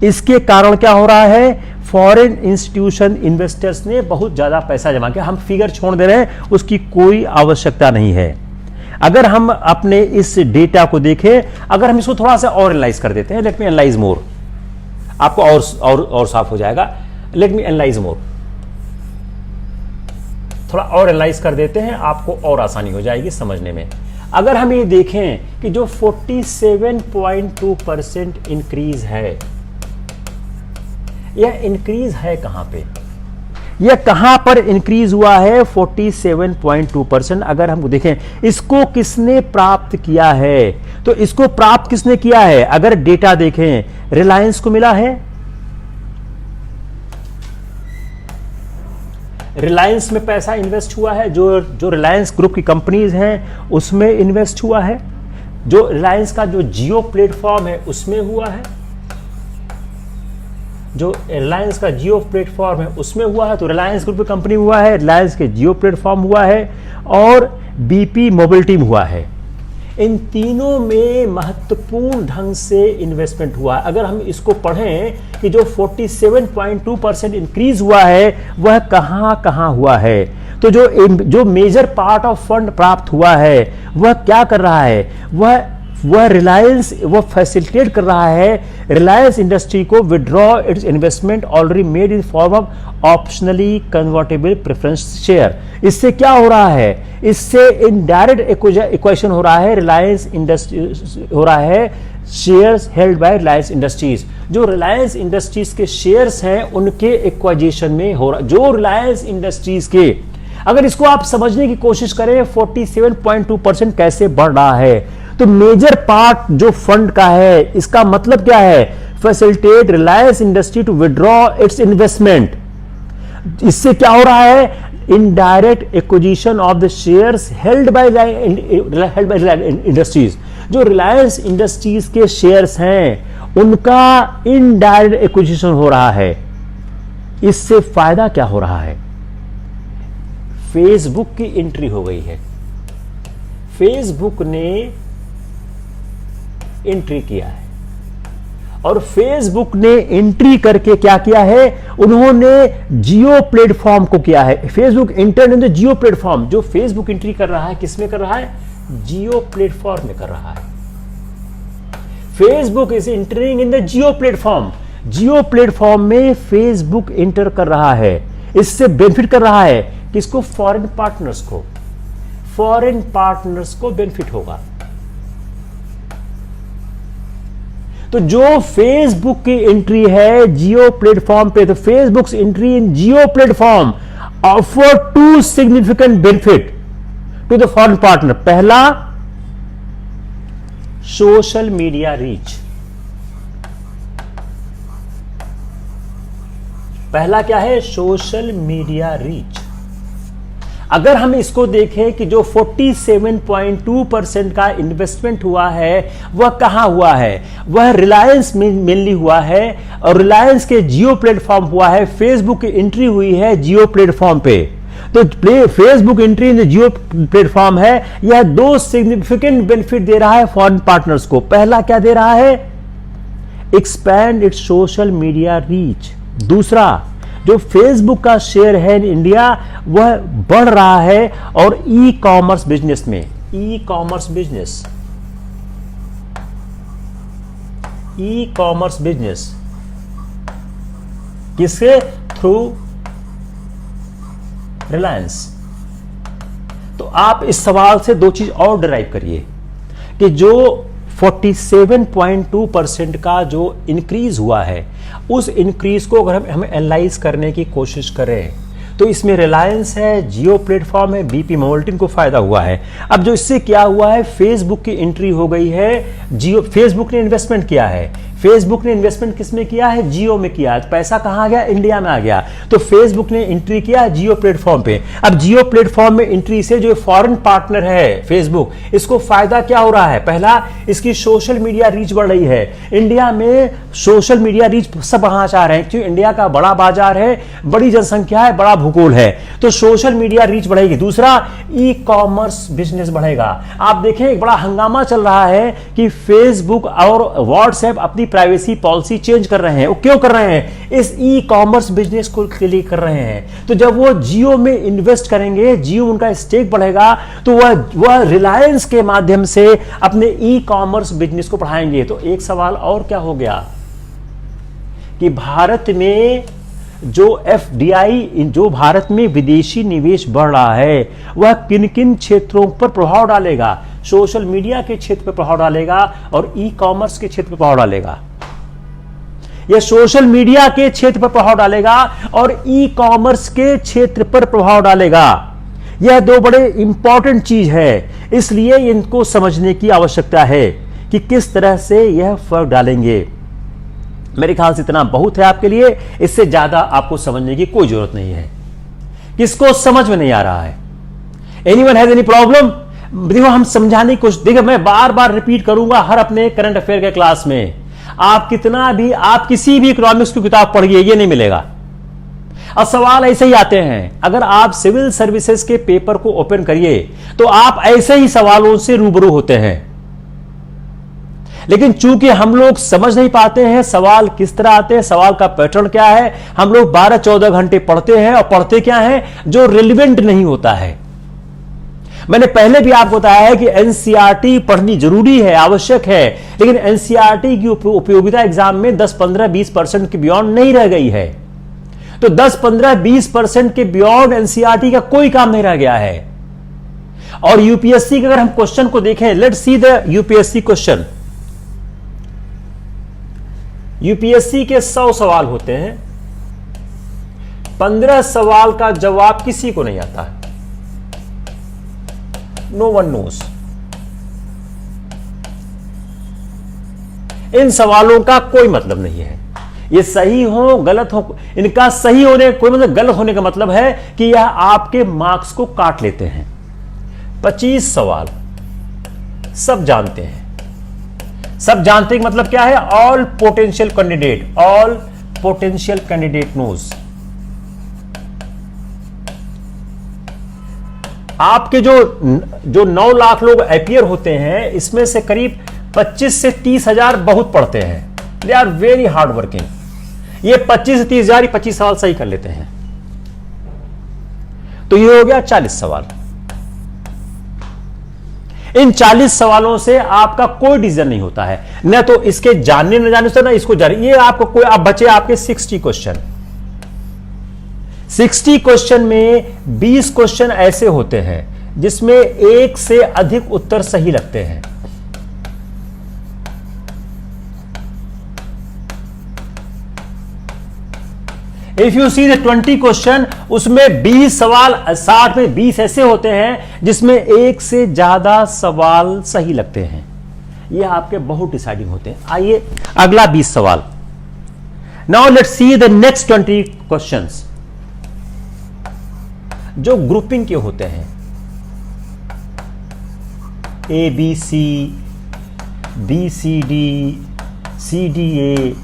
इसके कारण क्या हो रहा है? फॉरेन इंस्टीट्यूशन इन्वेस्टर्स ने बहुत ज्यादा पैसा जमा किया। हम फिगर छोड़ दे रहे हैं, उसकी कोई आवश्यकता नहीं है। अगर हम अपने इस डेटा को देखें, अगर हम इसको थोड़ा सा और एनालाइज कर देते हैं, लेट मी एनालाइज मोर, आपको और साफ हो जाएगा। लेट मी एनालाइज मोर, थोड़ा और एनालाइज कर देते हैं, आपको और आसानी हो जाएगी समझने में। अगर हम ये देखें कि जो 47.2% इंक्रीज है, यह इंक्रीज है कहां पे? यह कहां पर इंक्रीज हुआ है? 47.2%। अगर हम देखें इसको किसने प्राप्त किया है, तो इसको प्राप्त किसने किया है? अगर डेटा देखें, रिलायंस को मिला है। रिलायंस में पैसा इन्वेस्ट हुआ है, जो रिलायंस ग्रुप की कंपनीज हैं उसमें इन्वेस्ट हुआ है। जो रिलायंस का जो जियो प्लेटफॉर्म है उसमें हुआ है, जो रिलायंस का जियो प्लेटफॉर्म है उसमें हुआ है। तो रिलायंस ग्रुप की कंपनी हुआ है, रिलायंस के जियो प्लेटफॉर्म हुआ है और BP मोबिलिटी में हुआ है। इन तीनों में महत्वपूर्ण ढंग से इन्वेस्टमेंट हुआ है। अगर हम इसको पढ़ें कि जो 47.2% इंक्रीज हुआ है वह कहां कहां हुआ है, तो जो मेजर पार्ट ऑफ फंड प्राप्त हुआ है वह क्या कर रहा है? वह रिलायंस फैसिलिटेट कर रहा है रिलायंस इंडस्ट्री को withdraw its investment already made in form of optionally convertible preference share. इससे क्या हो रहा है? इससे इनडायरेक्ट इक्वेशन हो रहा है, रिलायंस इंडस्ट्री हो रहा है shares held bye Reliance industries. जो रिलायंस इंडस्ट्रीज के शेयर्स हैं उनके एक्वाइजेशन में हो रहा, जो रिलायंस इंडस्ट्रीज के अगर इसको आप समझने की कोशिश करें 47.2% कैसे बढ़ रहा है, तो मेजर पार्ट जो फंड का है, इसका मतलब क्या है, facilitate Reliance Industry to withdraw its investment. इससे क्या हो रहा है, indirect acquisition of the shares held by Industries. जो रिलायंस इंडस्ट्रीज के शेयर्स हैं उनका इनडायरेक्ट एक्विजिशन हो रहा है। इससे फायदा क्या हो रहा है, फेसबुक की एंट्री हो गई है। फेसबुक ने एंट्री किया है और फेसबुक ने एंट्री करके क्या किया है, उन्होंने जियो प्लेटफॉर्म को किया है। Facebook entered in the Jio platform. जो फेसबुक एंट्री कर रहा है किसमें कर रहा है, जियो प्लेटफॉर्म में कर रहा है। Facebook is entering in the Jio platform. Jio platform में फेसबुक एंटर कर रहा है। इससे बेनिफिट कर रहा है किसको, फॉरेन पार्टनर्स को। फॉरेन पार्टनर्स को बेनिफिट होगा। तो जो फेसबुक की एंट्री है जियो प्लेटफॉर्म पे, तो Facebook entry in Jio platform offer to significant benefit to the foreign partner. पहला, सोशल मीडिया रीच। पहला क्या है, सोशल मीडिया रीच। अगर हम इसको देखें कि जो 47.2% का इन्वेस्टमेंट हुआ है वह कहां हुआ है, वह रिलायंस में मेनली हुआ है और रिलायंस के जियो प्लेटफॉर्म हुआ है। फेसबुक की एंट्री हुई है जियो प्लेटफॉर्म पे। तो Facebook entry in Jio platform है, यह दो सिग्निफिकेंट बेनिफिट दे रहा है फॉरेन पार्टनर्स को। पहला क्या दे रहा है, expand it's social media reach. दूसरा, जो फेसबुक का शेयर है इन इंडिया वह बढ़ रहा है और ई कॉमर्स बिजनेस में, e commerce business, e commerce business किसके थ्रू, रिलायंस। तो आप इस सवाल से दो चीज और डिराइव करिए कि जो 47.2% का जो इंक्रीज हुआ है उस इंक्रीज को अगर हम एनालाइज करने की कोशिश करें तो इसमें रिलायंस है, जियो प्लेटफॉर्म है, बीपी मोल्टिन को फायदा हुआ है। अब जो इससे क्या हुआ है, फेसबुक की एंट्री हो गई है जियो। फेसबुक ने इन्वेस्टमेंट किया है। फेसबुक ने इन्वेस्टमेंट किसमें किया है, जियो में किया है। पैसा कहां गया, इंडिया में आ गया। तो फेसबुक ने एंट्री किया जियो प्लेटफॉर्म पे। अब जियो प्लेटफॉर्म में एंट्री से जो फॉरेन पार्टनर है फेसबुक, इसको फायदा क्या हो रहा है, पहला इसकी सोशल मीडिया रीच बढ़ रही है। इंडिया में सोशल मीडिया रीच सब बढ़ाना चाह रहे हैं क्योंकि इंडिया का बड़ा बाजार है, बड़ी जनसंख्या है, बड़ा भूगोल है, तो सोशल मीडिया रीच बढ़ेगी। दूसरा, ई कॉमर्स बिजनेस बढ़ेगा। आप देखें एक बड़ा हंगामा चल रहा है कि फेसबुक और व्हाट्सएप अपनी प्राइवेसी पॉलिसी चेंज कर रहे हैं। वो क्यों कर रहे हैं, इस ई कॉमर्स बिजनेस को के लिए कर रहे हैं। तो जब वो जियो में इन्वेस्ट करेंगे, जियो उनका स्टेक बढ़ेगा, तो वह रिलायंस के माध्यम से अपने ई कॉमर्स बिजनेस को बढ़ाएंगे। तो एक सवाल और क्या हो गया कि भारत में जो एफडीआई, जो भारत में विदेशी निवेश बढ़ रहा है, वह किन किन क्षेत्रों पर प्रभाव डालेगा, सोशल मीडिया के क्षेत्र पर प्रभाव डालेगा और ई कॉमर्स के क्षेत्र पर प्रभाव डालेगा। यह सोशल मीडिया के क्षेत्र पर प्रभाव डालेगा और ई कॉमर्स के क्षेत्र पर प्रभाव डालेगा। यह दो बड़े इंपॉर्टेंट चीज है, इसलिए इनको समझने की आवश्यकता है कि किस तरह से यह फर्क डालेंगे। मेरे ख्याल से इतना बहुत है आपके लिए, इससे ज्यादा आपको समझने की कोई जरूरत नहीं है। किसको समझ में नहीं आ रहा है, एनीवन हैज एनी प्रॉब्लम? देखो हम समझाने की कोशिश, देखो मैं बार बार रिपीट करूंगा हर अपने करंट अफेयर के क्लास में, आप कितना भी, आप किसी भी इकोनॉमिक्स की किताब पढ़िए, ये नहीं मिलेगा। और सवाल ऐसे ही आते हैं। अगर आप सिविल सर्विसेज के पेपर को ओपन करिए तो आप ऐसे ही सवालों से रूबरू होते हैं, लेकिन चूंकि हम लोग समझ नहीं पाते हैं सवाल किस तरह आते हैं, सवाल का पैटर्न क्या है, हम लोग 12-14 घंटे पढ़ते हैं और पढ़ते क्या है, जो रिलेवेंट नहीं होता है। मैंने पहले भी आपको बताया है कि एनसीईआरटी पढ़नी जरूरी है, आवश्यक है, लेकिन एनसीईआरटी की उपयोगिता एग्जाम में 10-15-20% के बियॉन्ड नहीं रह गई है। तो 10-15-20% के बियॉन्ड एनसीईआरटी का कोई काम नहीं रह गया है। और यूपीएससी के अगर हम क्वेश्चन को देखें, let's see the UPSC question. UPSC के 100 सवाल होते हैं, 15 सवाल का जवाब किसी को नहीं आता है। No one knows. इन सवालों का कोई मतलब नहीं है, ये सही हो गलत हो, इनका सही होने कोई मतलब, गलत होने का मतलब है कि यह आपके मार्क्स को काट लेते हैं। 25 सवाल सब जानते हैं, सब जानते हैं मतलब क्या है, ऑल पोटेंशियल कैंडिडेट नोज। आपके जो 9 लाख लोग अपीयर होते हैं, इसमें से करीब 25 से 30 हजार बहुत पढ़ते हैं, they are very hard working. ये 25 से 30 हजार 25 सवाल सही कर लेते हैं। तो ये हो गया 40 सवाल। इन 40 सवालों से आपका कोई डिसीजन नहीं होता है, न तो इसके जानने न जानने से, ना इसको जानने। ये आपको कोई, आप बचे आपके 60 क्वेश्चन। 60 क्वेश्चन में 20 क्वेश्चन ऐसे होते हैं जिसमें एक से अधिक उत्तर सही लगते हैं। If you see the 20 question, उसमें 20 सवाल, 60 में 20 ऐसे होते हैं जिसमें एक से ज्यादा सवाल सही लगते हैं। ये आपके बहुत डिसाइडिंग होते हैं। आइए अगला 20 सवाल। Now let's see the next 20 questions जो ग्रुपिंग के होते हैं, A B C, B C D, C D A,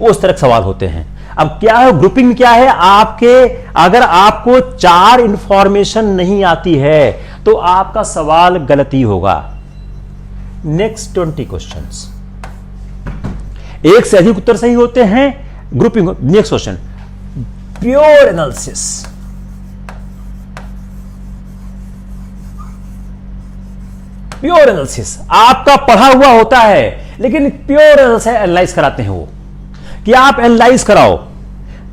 उस तरह के सवाल होते हैं। अब क्या है ग्रुपिंग, क्या है आपके, अगर आपको 4 इंफॉर्मेशन नहीं आती है तो आपका सवाल गलती होगा। नेक्स्ट 20 क्वेश्चंस, एक से अधिक उत्तर सही होते हैं, grouping. Next question, pure analysis. Pure analysis आपका पढ़ा हुआ होता है, लेकिन प्योर एनालाइज कराते हैं वो, कि आप एनालाइज कराओ।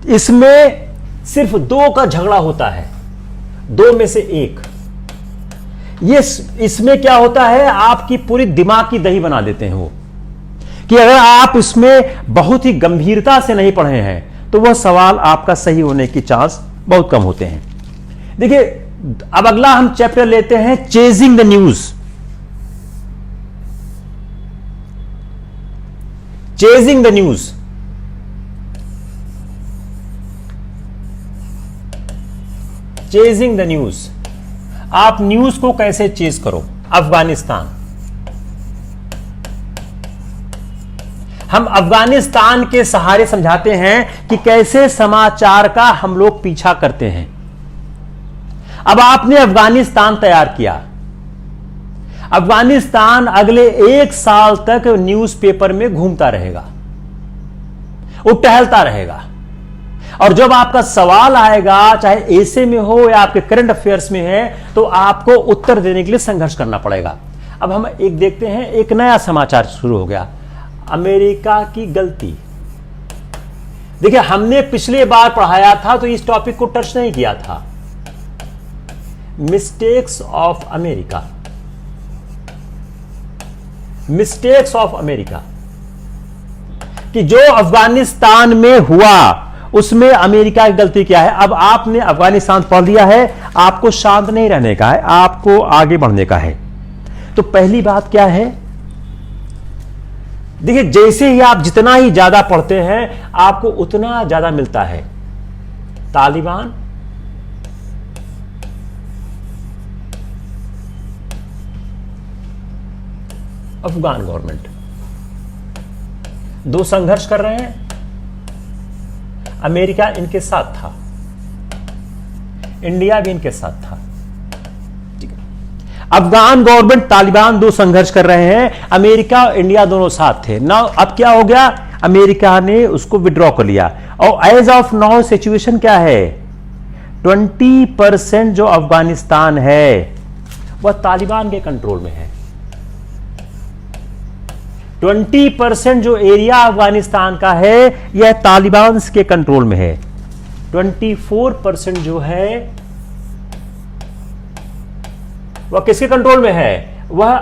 इसमें सिर्फ 2 का झगड़ा होता है, 2 में से 1। ये इसमें क्या होता है, आपकी पूरी दिमाग की दही बना देते हैं वो, कि अगर आप इसमें बहुत ही गंभीरता से नहीं पढ़े हैं तो वह सवाल आपका सही होने की चांस बहुत कम होते हैं। देखिए अब अगला हम चैप्टर लेते हैं, chasing the news. Chasing the news, chasing the news. आप न्यूज को कैसे चेज करो। अफगानिस्तान, हम अफगानिस्तान के सहारे समझाते हैं कि कैसे समाचार का हम लोग पीछा करते हैं। अब आपने अफगानिस्तान तैयार किया, अफगानिस्तान अगले 1 साल तक न्यूज़पेपर में घूमता रहेगा, वो टहलता रहेगा, और जब आपका सवाल आएगा, चाहे ऐसे में हो या आपके करंट अफेयर्स में है, तो आपको उत्तर देने के लिए संघर्ष करना पड़ेगा। अब हम एक देखते हैं, एक नया समाचार शुरू हो गया, अमेरिका की गलती। देखिए हमने पिछले बार पढ़ाया था तो इस टॉपिक को टच नहीं किया था, mistakes of America. Mistakes of America, कि जो अफगानिस्तान में हुआ उसमें अमेरिका की गलती क्या है। अब आपने अफगानिस्तान पढ़ लिया है, आपको शांत नहीं रहने का है, आपको आगे बढ़ने का है। तो पहली बात क्या है, देखिए जैसे ही आप जितना ही ज्यादा पढ़ते हैं आपको उतना ज्यादा मिलता है। तालिबान, अफगान गवर्नमेंट, 2 संघर्ष कर रहे हैं, अमेरिका इनके साथ था, इंडिया भी इनके साथ था। ठीक है, अफगान गवर्नमेंट, तालिबान 2 संघर्ष कर रहे हैं, अमेरिका और इंडिया दोनों साथ थे। नाउ अब क्या हो गया, अमेरिका ने उसको विड्रॉ कर लिया, और एज ऑफ नाउ सिचुएशन क्या है, 20% जो अफगानिस्तान है वह तालिबान के कंट्रोल में है। 20% जो एरिया अफगानिस्तान का है यह तालिबान के कंट्रोल में है। 24% जो है वह किसके कंट्रोल में है, वह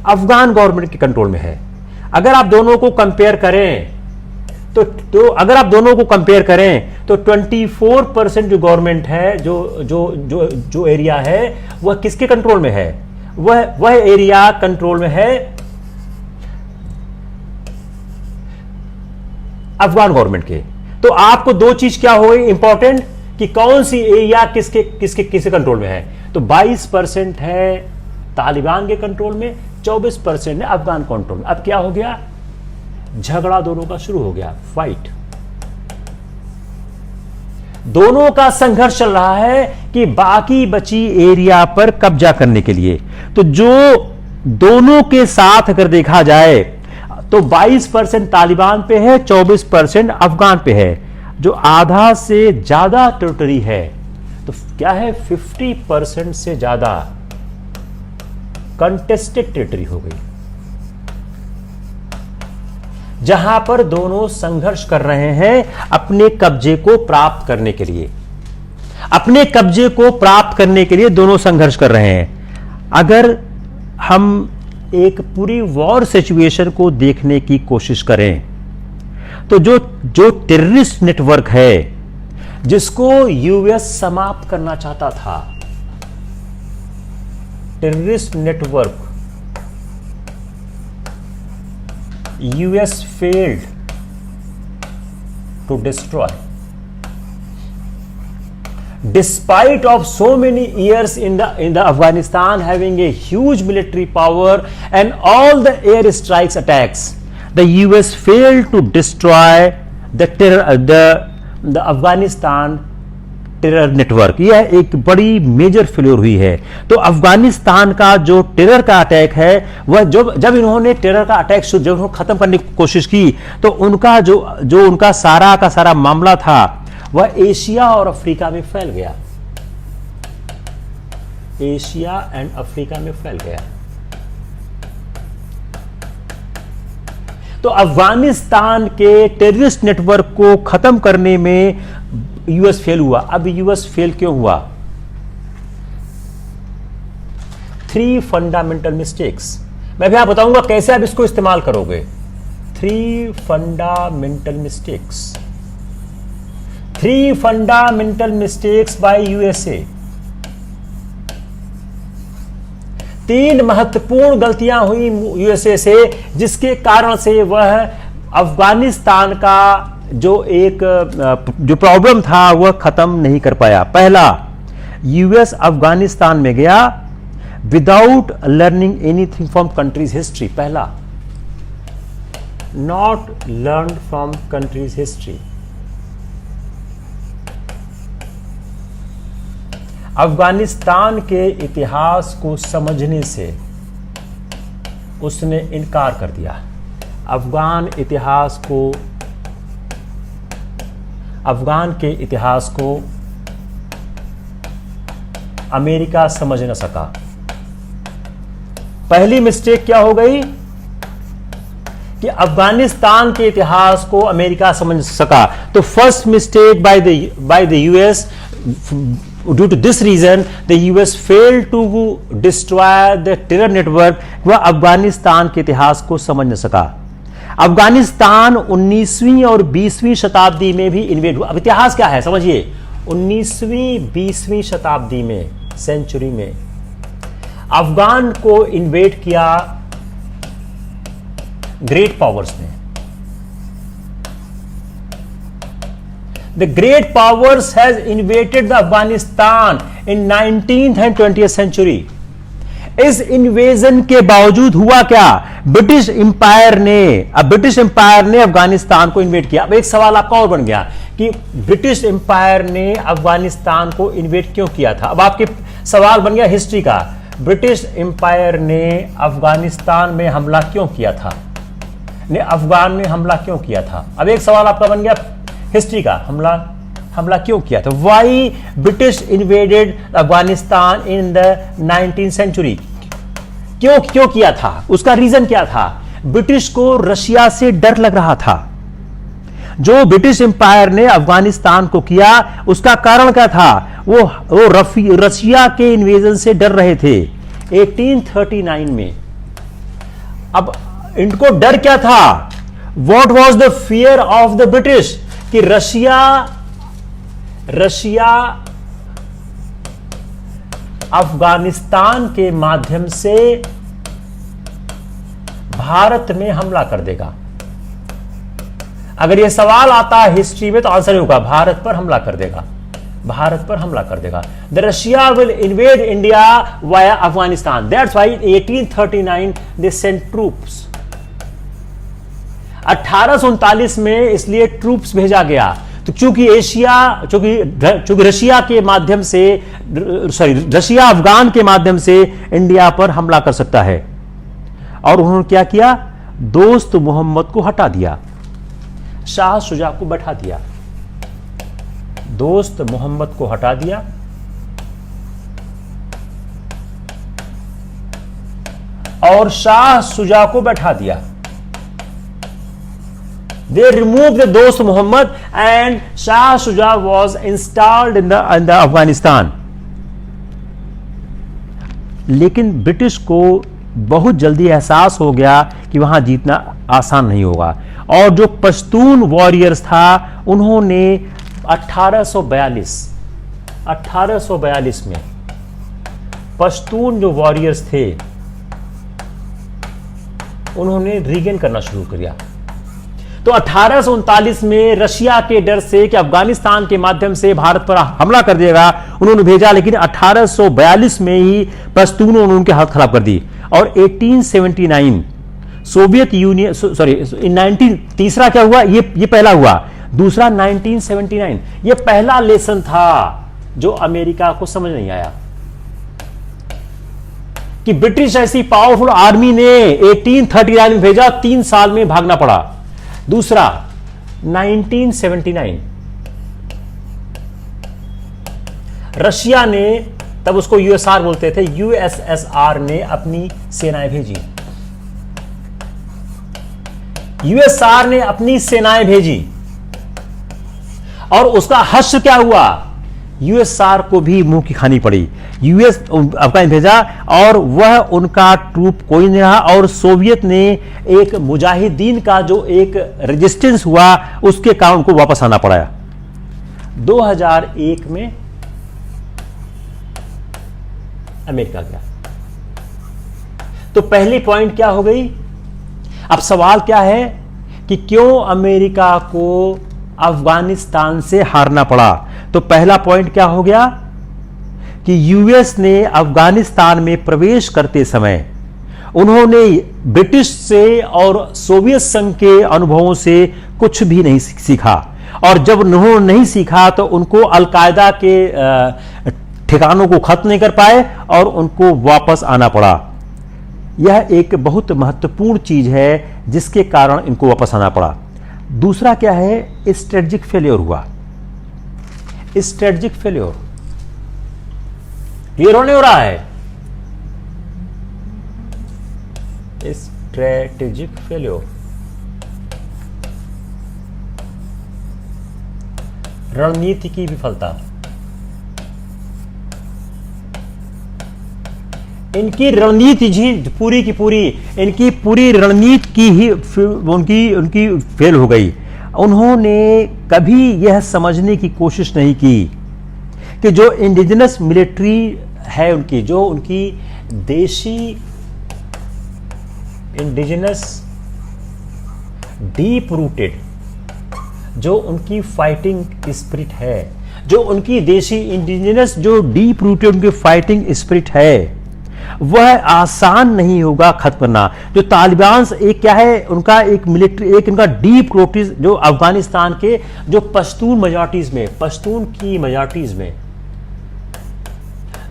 अफगान गवर्नमेंट के कंट्रोल में है। अगर आप दोनों को कंपेयर करें तो अगर आप दोनों को कंपेयर करें तो 24% जो गवर्नमेंट है, जो एरिया है वह किसके कंट्रोल में है? वह एरिया कंट्रोल में है अफगान गवर्नमेंट के। तो आपको दो चीज क्या हो गई इंपॉर्टेंट, कि कौन सी एरिया किसके कंट्रोल में है। तो 22% है तालिबान के कंट्रोल में, 24% है अफगान कंट्रोल में। अब क्या हो गया? झगड़ा दोनों का शुरू हो गया, फाइट। दोनों का संघर्ष चल रहा है कि बाकी बची एरिया पर कब्जा करने के लिए। तो जो दोनों के साथ अगर देखा जाए तो 22% तालिबान पे है, 24% अफगान पे है। जो आधा से ज्यादा टेरिटरी है तो क्या है, 50% से ज्यादा कंटेस्टेड टेरिटरी हो गई, जहां पर दोनों संघर्ष कर रहे हैं अपने कब्जे को प्राप्त करने के लिए। अपने कब्जे को प्राप्त करने के लिए दोनों संघर्ष कर रहे हैं। अगर हम एक पूरी वॉर सिचुएशन को देखने की कोशिश करें तो जो टेररिस्ट नेटवर्क है जिसको यूएस समाप्त करना चाहता था, terrorist network, US failed to destroy despite of so many years in the Afghanistan having a huge military power and all the air strikes attacks, the US failed to destroy the Afghanistan terror network. यह एक बड़ी major failure हुई है। तो अफगानिस्तान का जो terror का attack है वह जब इन्होंने टेरर का अटैक जब उन्होंने खत्म करने की कोशिश की तो उनका जो उनका सारा का सारा मामला था वह एशिया और अफ्रीका में फैल गया, एशिया एंड अफ्रीका में फैल गया। तो अफगानिस्तान के टेररिस्ट नेटवर्क को खत्म करने में यूएस फेल हुआ। अब यूएस फेल क्यों हुआ? 3 फंडामेंटल मिस्टेक्स। मैं भी आप बताऊंगा कैसे आप इसको इस्तेमाल करोगे। 3 fundamental mistakes, 3 fundamental mistakes by USA. 3 महत्वपूर्ण गलतियां हुई यूएसए से जिसके कारण से वह अफगानिस्तान का जो प्रॉब्लम था वह खत्म नहीं कर पाया। पहला, यूएस अफगानिस्तान में गया without learning anything from countries history. पहला, not learn from countries history. Afghanistan के इतिहास को समझने से उसने इनकार कर दिया। अफगान के इतिहास को अमेरिका समझ न सका। पहली मिस्टेक क्या हो गई कि अफगानिस्तान के इतिहास को अमेरिका समझ सका। तो first mistake by the US, due to this reason the US failed to destroy the terror network। वह अफगानिस्तान के इतिहास को समझ न सका। अफगानिस्तान 19वीं और 20वीं शताब्दी में भी इन्वेड हुआ। अब इतिहास क्या है समझिए। 19वीं 20वीं शताब्दी में, सेंचुरी में अफगान को इन्वेड किया ग्रेट पावर्स ने। The great powers has invaded the Afghanistan in 19th and 20th century। इस इन्वेजन के बावजूद हुआ क्या? ब्रिटिश एम्पायर ने अफगानिस्तान को इन्वेड किया। अब एक सवाल आपका और बन गया कि ब्रिटिश एम्पायर ने अफगानिस्तान को इन्वेड क्यों किया था। अब आपके सवाल बन गया हिस्ट्री का, ब्रिटिश एम्पायर ने अफगानिस्तान में हमला क्यों किया था, ने अफगान में हमला क्यों किया था। अब एक सवाल आपका बन गया हिस्ट्री का, हमला क्यों किया था। Why British invaded Afghanistan in the 19th century. क्यों किया था, उसका रीजन क्या था। ब्रिटिश को रशिया से डर लग रहा था। जो ब्रिटिश एम्पायर ने अफगानिस्तान को किया उसका कारण क्या था, वो रशिया के इन्वेजन से डर रहे थे 1839 में। अब इनको डर क्या था, what was the fear of the British, कि रशिया अफगानिस्तान के माध्यम से भारत में हमला कर देगा। अगर यह सवाल आता है हिस्ट्री में तो आंसर होगा भारत पर हमला कर देगा, भारत पर हमला कर देगा। The Russia will invade India via Afghanistan, that's why 1839 they sent troops. 1839 में इसलिए ट्रूप्स भेजा गया, तो चूंकि रशिया के माध्यम से, रशिया अफगान के माध्यम से इंडिया पर हमला कर सकता है। और उन्होंने क्या किया, दोस्त मोहम्मद को हटा दिया, शाह शुजा को बैठा दिया, दोस्त मोहम्मद को हटा दिया और शाह शुजा को बैठा दिया। They removed the दोस्त Mohammad and Shah Shuja was installed in the Afghanistan. लेकिन ब्रिटिश को बहुत जल्दी एहसास हो गया कि वहां जीतना आसान नहीं होगा, और जो पश्तून वॉरियर्स था उन्होंने 1842 में पश्तून जो वॉरियर्स थे उन्होंने रीगेन करना शुरू किया। तो 1839 में रशिया के डर से कि अफगानिस्तान के माध्यम से भारत पर हमला कर देगा उन्होंने भेजा, लेकिन 1842 में ही पश्तूनों ने उनके हाथ खराब कर दी। और 1879 सोवियत यूनियन, सॉरी 19, तीसरा क्या हुआ, ये पहला हुआ, दूसरा 1979, ये पहला लेसन था जो अमेरिका को समझ नहीं आया कि ब्रिटिश ऐसी पावरफुल आर्मी ने 1839 में भेजा, 3 साल में भागना पड़ा। दूसरा 1979 रशिया ने, तब उसको यूएसआर बोलते थे, यूएसएसआर ने अपनी सेनाएं भेजी, यूएसआर ने अपनी सेनाएं भेजी और उसका हश्र क्या हुआ, यूएसआर को भी मुंह की खानी पड़ी। यूएस अफगानिस्तान भेजा और वह उनका ट्रूप कोई नहीं रहा, और सोवियत ने एक मुजाहिदीन का जो एक रेजिस्टेंस हुआ उसके कारण उनको वापस आना पड़ा। 2001 में अमेरिका गया। तो पहली पॉइंट क्या हो गई, अब सवाल क्या है कि क्यों अमेरिका को अफगानिस्तान से हारना पड़ा। तो पहला पॉइंट क्या हो गया कि यूएस ने अफगानिस्तान में प्रवेश करते समय उन्होंने ब्रिटिश से और सोवियत संघ के अनुभवों से कुछ भी नहीं सीखा, और जब उन्होंने नहीं सीखा तो उनको अलकायदा के ठिकानों को खत्म नहीं कर पाए और उनको वापस आना पड़ा। यह एक बहुत महत्वपूर्ण चीज है जिसके कारण इनको वापस आना पड़ा। दूसरा क्या है, स्ट्रेटेजिक फेलियर हुआ। स्ट्रेटेजिक फेलियर क्लियर होने हो रहा है, स्ट्रेटेजिक फेलियर, रणनीति की विफलता। इनकी रणनीति जी पूरी की पूरी, इनकी पूरी रणनीति की ही उनकी फेल हो गई। उन्होंने कभी यह समझने की कोशिश नहीं की कि जो इंडिजिनस मिलिट्री है उनकी, जो उनकी देशी इंडिजिनस डीप रूटेड जो उनकी फाइटिंग स्पिरिट है, जो उनकी देशी इंडिजिनस जो डीप रूटेड उनकी फाइटिंग स्पिरिट है, वह आसान नहीं होगा खत्म करना। जो तालिबान एक क्या है, उनका एक मिलिट्री, एक उनका डीप रूटेड जो अफगानिस्तान के जो पश्तून मेजॉरिटीज में, पश्तून की मेजॉरिटीज में,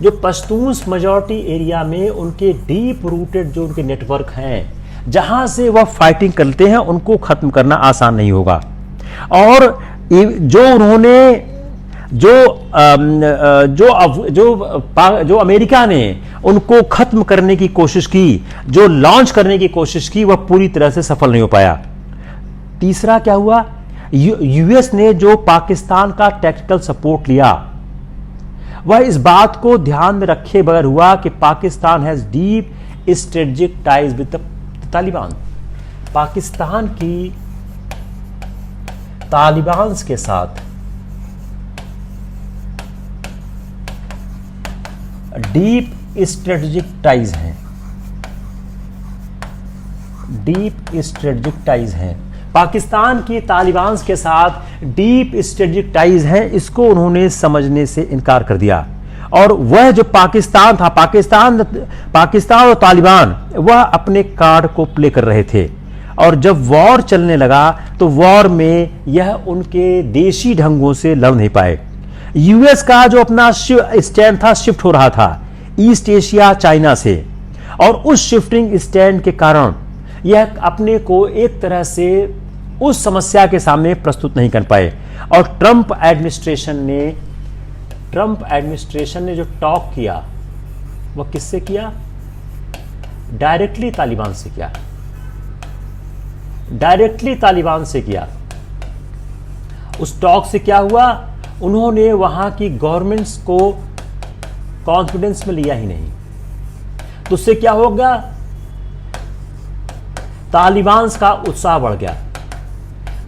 जो पश्तून मेजॉरिटी एरिया में उनके डीप रूटेड जो उनके नेटवर्क हैं, जहां से वह फाइटिंग करते हैं, उनको खत्म करना आसान नहीं होगा। और जो उन्होंने जो अमेरिका ने उनको खत्म करने की कोशिश की, जो लॉन्च करने की कोशिश की, वह पूरी तरह से सफल नहीं हो पाया। तीसरा क्या हुआ, यूएस ने जो पाकिस्तान का टैक्टिकल सपोर्ट लिया, वह इस बात को ध्यान में रखे बगैर हुआ कि Pakistan has deep strategic ties with the Taliban. Pakistan की तालिबान के साथ डीप स्ट्रेटेजिक टाइज हैं, डीप स्ट्रेटेजिक टाइज हैं। पाकिस्तान की तालिबान के साथ डीप स्ट्रेटेजिक टाइज हैं, इसको उन्होंने समझने से इनकार कर दिया। और वह जो पाकिस्तान था, पाकिस्तान और तालिबान वह अपने कार्ड को प्ले कर रहे थे। और जब वॉर चलने लगा तो वॉर में यह उनके देशी ढंगों से लड़ नहीं पाए। यूएस का जो अपना स्टैंड था शिफ्ट हो रहा था ईस्ट एशिया चाइना से, और उस शिफ्टिंग स्टैंड के कारण यह अपने को एक तरह से उस समस्या के सामने प्रस्तुत नहीं कर पाए। और ट्रंप एडमिनिस्ट्रेशन ने जो टॉक किया वह किससे किया? डायरेक्टली तालिबान से किया, डायरेक्टली तालिबान से किया। उस टॉक से क्या हुआ? उन्होंने वहां की गवर्नमेंट्स को कॉन्फिडेंस में लिया ही नहीं। तो उससे क्या होगा? तालिबान का उत्साह बढ़ गया।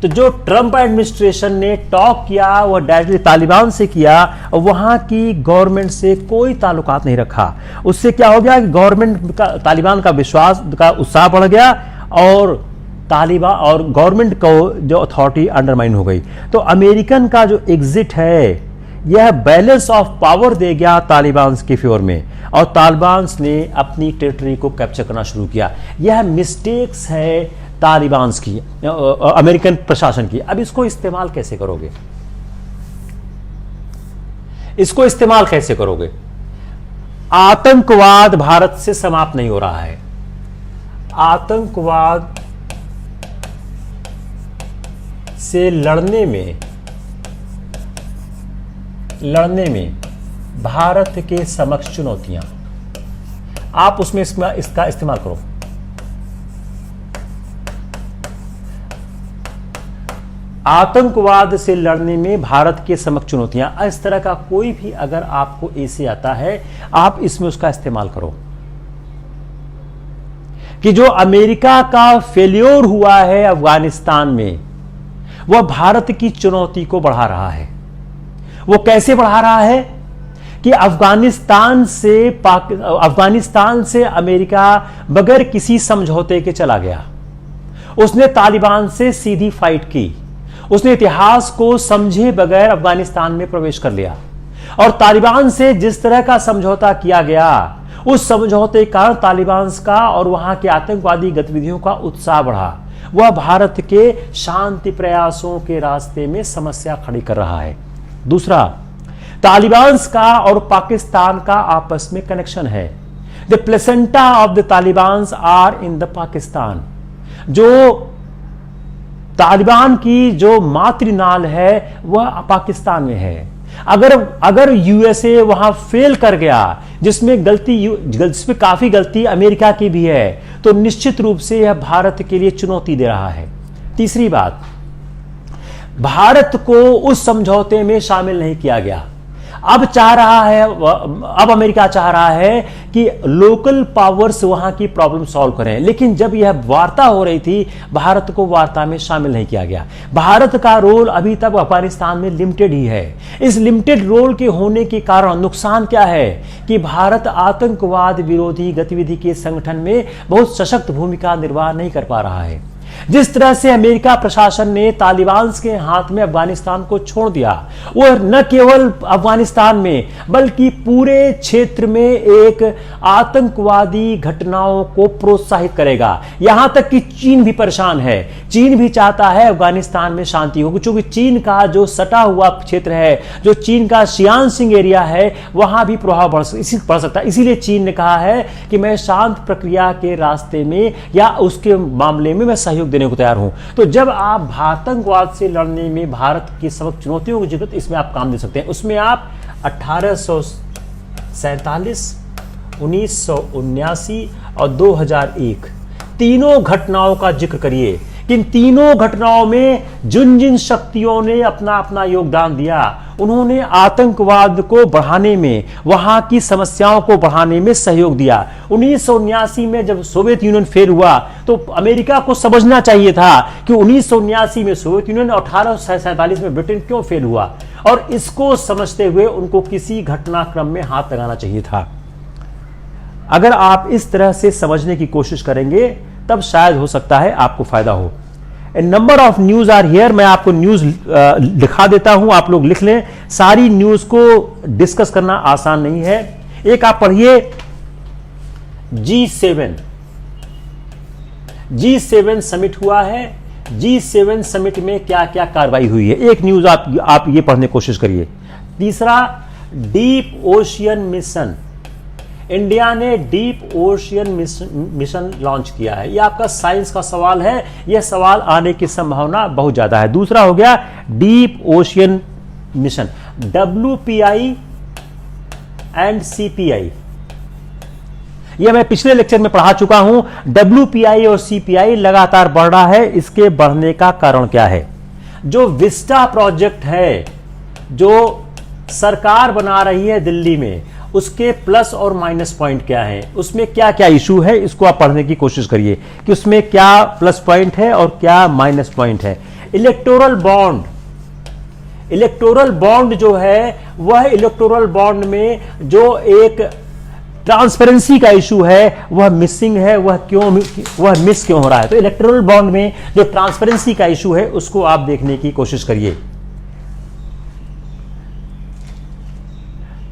तो जो ट्रंप एडमिनिस्ट्रेशन ने टॉक किया वह डायरेक्टली तालिबान से किया और वहां की गवर्नमेंट से कोई ताल्लुकात नहीं रखा। उससे क्या हो गया कि गवर्नमेंट का, तालिबान का विश्वास का उत्साह बढ़ गया और तालिबान और गवर्नमेंट को जो अथॉरिटी अंडरमाइन हो गई। तो अमेरिकन का जो एग्जिट है यह बैलेंस ऑफ पावर दे गया तालिबान के फेवर में, और तालिबान ने अपनी टेरिटरी को कैप्चर करना शुरू किया। यह मिस्टेक्स है तालिबान की, अमेरिकन प्रशासन की। अब इसको इस्तेमाल कैसे करोगे? इसको इस्तेमाल कैसे करोगे? आतंकवाद भारत से समाप्त नहीं हो रहा है। आतंकवाद से लड़ने में भारत के समक्ष चुनौतियां, आप उसमें इसका इस्तेमाल करो। आतंकवाद से लड़ने में भारत के समक्ष चुनौतियां, इस तरह का कोई भी अगर आपको ऐसे आता है आप इसमें उसका इस्तेमाल करो। कि जो अमेरिका का फेल्योर हुआ है अफगानिस्तान में, वह भारत की चुनौती को बढ़ा रहा है। वो कैसे बढ़ा रहा है कि अफगानिस्तान से अमेरिका बगैर किसी समझौते के चला गया। उसने तालिबान से सीधी फाइट की, उसने इतिहास को समझे बगैर अफगानिस्तान में प्रवेश कर लिया। और तालिबान से जिस तरह का समझौता किया गया, उस समझौते के कारण तालिबान का और वहां के आतंकवादी गतिविधियों का उत्साह बढ़ा। वह भारत के शांति प्रयासों के रास्ते में समस्या खड़ी कर रहा है। दूसरा, तालिबान का और पाकिस्तान का आपस में कनेक्शन है। The placenta of the Taliban are in the Pakistan. जो तालिबान की जो मातृनाल है वह पाकिस्तान में है। अगर यूएसए वहां फेल कर गया, जिसमें काफी गलती अमेरिका की भी है, तो निश्चित रूप से यह भारत के लिए चुनौती दे रहा है। तीसरी बात, भारत को उस समझौते में शामिल नहीं किया गया। अब अमेरिका चाह रहा है कि लोकल पावर्स वहां की प्रॉब्लम सॉल्व करें, लेकिन जब यह वार्ता हो रही थी भारत को वार्ता में शामिल नहीं किया गया। भारत का रोल अभी तक अफगानिस्तान में लिमिटेड ही है। इस लिमिटेड रोल के होने के कारण नुकसान क्या है कि भारत आतंकवाद विरोधी गतिविधि के संगठन में बहुत सशक्त भूमिका निर्वाह नहीं कर पा रहा है। जिस तरह से अमेरिका प्रशासन ने तालिबान के हाथ में अफगानिस्तान को छोड़ दिया, वह न केवल अफगानिस्तान में बल्कि पूरे क्षेत्र में एक आतंकवादी घटनाओं को प्रोत्साहित करेगा। यहां तक कि चीन भी परेशान है। चीन भी चाहता है अफगानिस्तान में शांति हो, क्योंकि चीन का जो सटा हुआ क्षेत्र है, जो चीन का सियांग एरिया है, वहां भी प्रभाव बढ़ सकता है। इसीलिए चीन ने कहा है कि मैं शांत प्रक्रिया के रास्ते में या उसके मामले में मैं सहयोग देने को तैयार हूं। तो जब आप आतंकवाद से लड़ने में भारत की सब चुनौतियों की जगह, इसमें आप काम दे सकते हैं। उसमें आप 1847, 1979 और 2001 तीनों घटनाओं का जिक्र करिए कि इन तीनों घटनाओं में जिन जिन शक्तियों ने अपना अपना योगदान दिया, उन्होंने आतंकवाद को बढ़ाने में, वहां की समस्याओं को बढ़ाने में सहयोग दिया। 1979 में जब सोवियत यूनियन फेल हुआ तो अमेरिका को समझना चाहिए था कि 1979 में सोवियत यूनियन और 1847 में ब्रिटेन क्यों फेल हुआ, और इसको समझते हुए उनको किसी घटनाक्रम में हाथ लगाना चाहिए था। अगर आप इस तरह से समझने की कोशिश करेंगे तब शायद हो सकता है आपको फायदा हो। A number of news are here, मैं आपको न्यूज लिखा देता हूं, आप लोग लिख लें। सारी न्यूज को डिस्कस करना आसान नहीं है। एक आप पढ़िए, G7 समिट हुआ है। G7 समिट में क्या क्या कार्रवाई हुई है, एक न्यूज आप ये पढ़ने की कोशिश करिए। तीसरा, डीप ओशियन मिशन, इंडिया ने डीप ओशियन मिशन लॉन्च किया है। यह आपका साइंस का सवाल है, यह सवाल आने की संभावना बहुत ज्यादा है। दूसरा हो गया deep ocean mission, WPI and CPI, यह मैं पिछले लेक्चर में पढ़ा चुका हूं। WPI और CPI लगातार बढ़ रहा है, इसके बढ़ने का कारण क्या है? जो विस्टा प्रोजेक्ट है जो सरकार बना रही है दिल्ली में, उसके प्लस और माइनस पॉइंट क्या है, उसमें क्या क्या इशू है, इसको आप पढ़ने की कोशिश करिए कि उसमें क्या प्लस पॉइंट है और क्या माइनस पॉइंट है। इलेक्टोरल बॉन्ड जो है, वह इलेक्टोरल बॉन्ड में जो एक ट्रांसपेरेंसी का इशू है वह मिसिंग है, वह मिस क्यों हो रहा है? तो इलेक्टोरल बॉन्ड में जो ट्रांसपेरेंसी का इशू है उसको आप देखने की कोशिश करिए।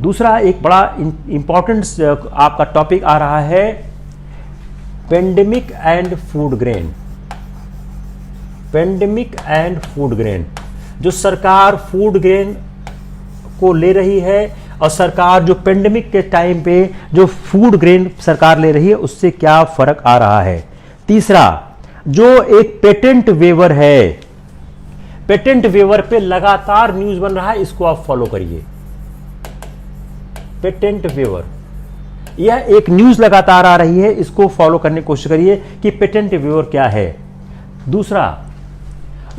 दूसरा एक बड़ा इंपॉर्टेंट आपका टॉपिक आ रहा है, पेंडेमिक एंड फूड ग्रेन। जो सरकार फूड ग्रेन को ले रही है और सरकार जो पेंडेमिक के टाइम पे जो फूड ग्रेन सरकार ले रही है उससे क्या फर्क आ रहा है। तीसरा, जो एक पेटेंट वेवर है, पेटेंट वेवर पे लगातार न्यूज बन रहा है, इसको आप फॉलो करिए। पेटेंट वेवर, यह एक न्यूज लगातार आ रही है, इसको फॉलो करने की कोशिश करिए कि पेटेंट वेवर क्या है। दूसरा,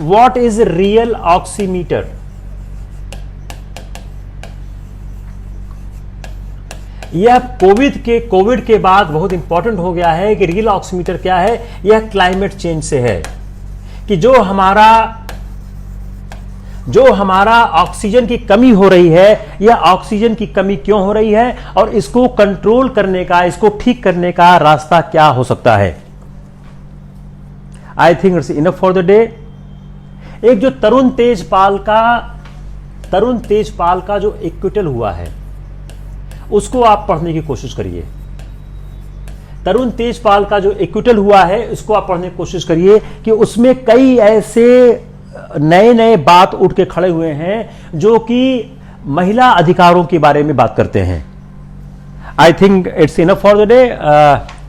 व्हाट इज रियल ऑक्सीमीटर, यह कोविड के बाद बहुत इंपॉर्टेंट हो गया है कि रियल ऑक्सीमीटर क्या है। यह क्लाइमेट चेंज से है कि जो हमारा ऑक्सीजन की कमी हो रही है, यह ऑक्सीजन की कमी क्यों हो रही है और इसको कंट्रोल करने का, इसको ठीक करने का रास्ता क्या हो सकता है। I think it's enough for the day. एक जो तरुण तेजपाल का जो एक्विटल हुआ है उसको आप पढ़ने की कोशिश करिए। तरुण तेजपाल का जो एक्विटल हुआ है उसको आप पढ़ने की कोशिश करिए कि उसमें कई ऐसे नए बात उठ के खड़े हुए हैं जो कि महिला अधिकारों के बारे में बात करते हैं। I think it's enough for the day.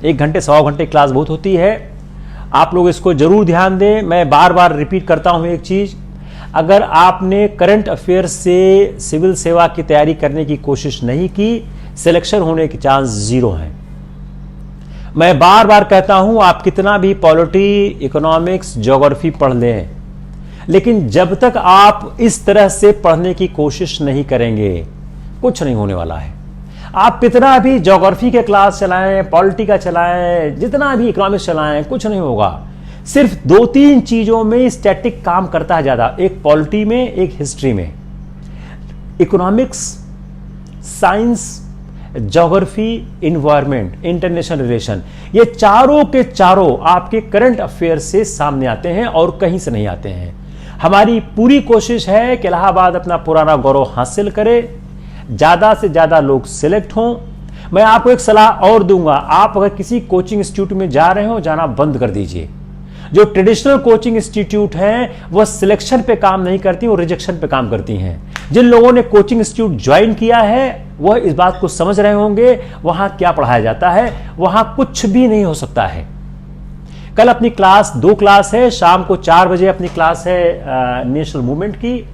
1 घंटे 1.25 घंटे क्लास बहुत होती है, आप लोग इसको जरूर ध्यान दें। मैं बार बार रिपीट करता हूं एक चीज, अगर आपने करंट अफेयर्स से सिविल सेवा की तैयारी करने की कोशिश नहीं की, सिलेक्शन होने के चांस 0 हैं। मैं बार बार कहता हूं, आप कितना भी पॉलिटी, इकोनॉमिक्स, ज्योग्राफी पढ़ लें, लेकिन जब तक आप इस तरह से पढ़ने की कोशिश नहीं करेंगे कुछ नहीं होने वाला है। आप कितना भी ज्योग्राफी के क्लास चलाएं, पॉलिटी का चलाएं, जितना भी इकोनॉमिक्स चलाएं, कुछ नहीं होगा। सिर्फ 2-3 चीजों में स्टैटिक काम करता है ज्यादा, एक पॉलिटी में, एक हिस्ट्री में। Economics, science, geography, environment, international relation, ये चारों के चारों आपके करंट अफेयर से सामने आते हैं और कहीं से नहीं आते हैं। हमारी पूरी कोशिश है कि इलाहाबाद अपना पुराना गौरव हासिल करे, ज्यादा से ज्यादा लोग सिलेक्ट हों। मैं आपको एक सलाह और दूंगा, आप अगर किसी कोचिंग इंस्टीट्यूट में जा रहे हो, जाना बंद कर दीजिए। जो ट्रेडिशनल कोचिंग इंस्टीट्यूट हैं वह सिलेक्शन पे काम नहीं करती, वो रिजेक्शन पे काम करती हैं। जिन लोगों ने कोचिंग इंस्टीट्यूट ज्वाइन किया है वह इस बात को समझ रहे होंगे वहां क्या पढ़ाया जाता है, वहां कुछ भी नहीं हो सकता है। कल अपनी क्लास 2 क्लास है, शाम को 4 बजे अपनी क्लास है नेशनल मूवमेंट की।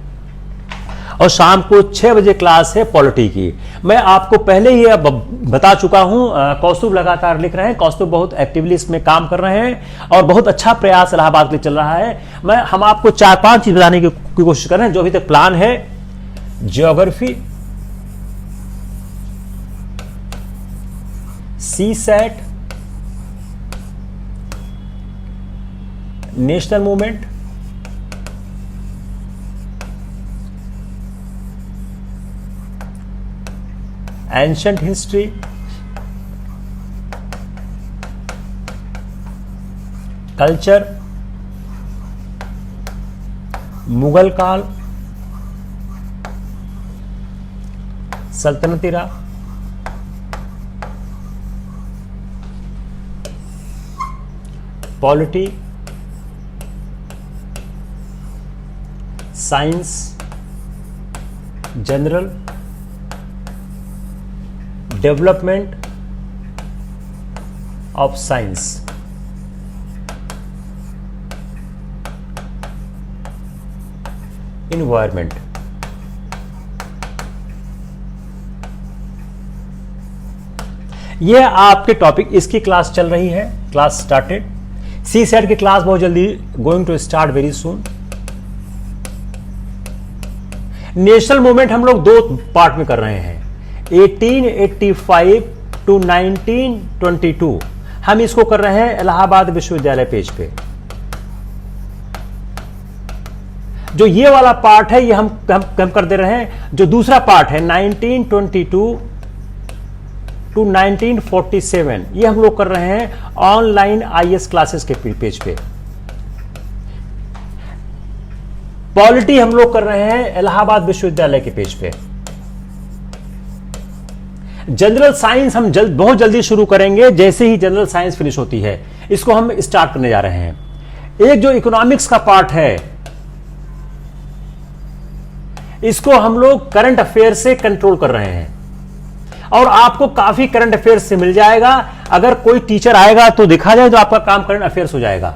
और शाम को 6 बजे क्लास है पॉलिटी की। मैं आपको पहले ही अब बता चुका हूं, कौस्तुभ लगातार लिख रहे हैं, कौस्तुभ बहुत एक्टिवली इसमें काम कर रहे हैं और बहुत अच्छा प्रयास इलाहाबाद के लिए चल रहा है। हम आपको 4-5 चीज बताने की कोशिश कर रहे हैं जो अभी तक प्लान है। Geography, CSAT, national movement, ancient history, culture, Mughal काल, सल्तनती राज, polity, science, general, development of science, environment. यह आपके टॉपिक, इसकी क्लास चल रही है, क्लास स्टार्टेड। सी सेट की क्लास बहुत जल्दी going to start very soon. National movement हम लोग 2 पार्ट में कर रहे हैं, 1885 टू 1922। हम इसको कर रहे हैं इलाहाबाद विश्वविद्यालय पेज पे। जो ये वाला पार्ट है ये हम कर दे रहे हैं। जो दूसरा पार्ट है 1922 टू 1947, ये हम लोग कर रहे हैं ऑनलाइन आईएएस क्लासेस के पेज पे। पॉलिटी हम लोग कर रहे हैं इलाहाबाद विश्वविद्यालय के पेज पे। जनरल साइंस हम बहुत जल्दी शुरू करेंगे, जैसे ही जनरल साइंस फिनिश होती है इसको हम स्टार्ट करने जा रहे हैं। एक जो इकोनॉमिक्स का पार्ट है इसको हम लोग करंट अफेयर से कंट्रोल कर रहे हैं और आपको काफी करंट अफेयर्स से मिल जाएगा। अगर कोई टीचर आएगा तो दिखा जाए तो आपका काम करंट अफेयर्स हो जाएगा।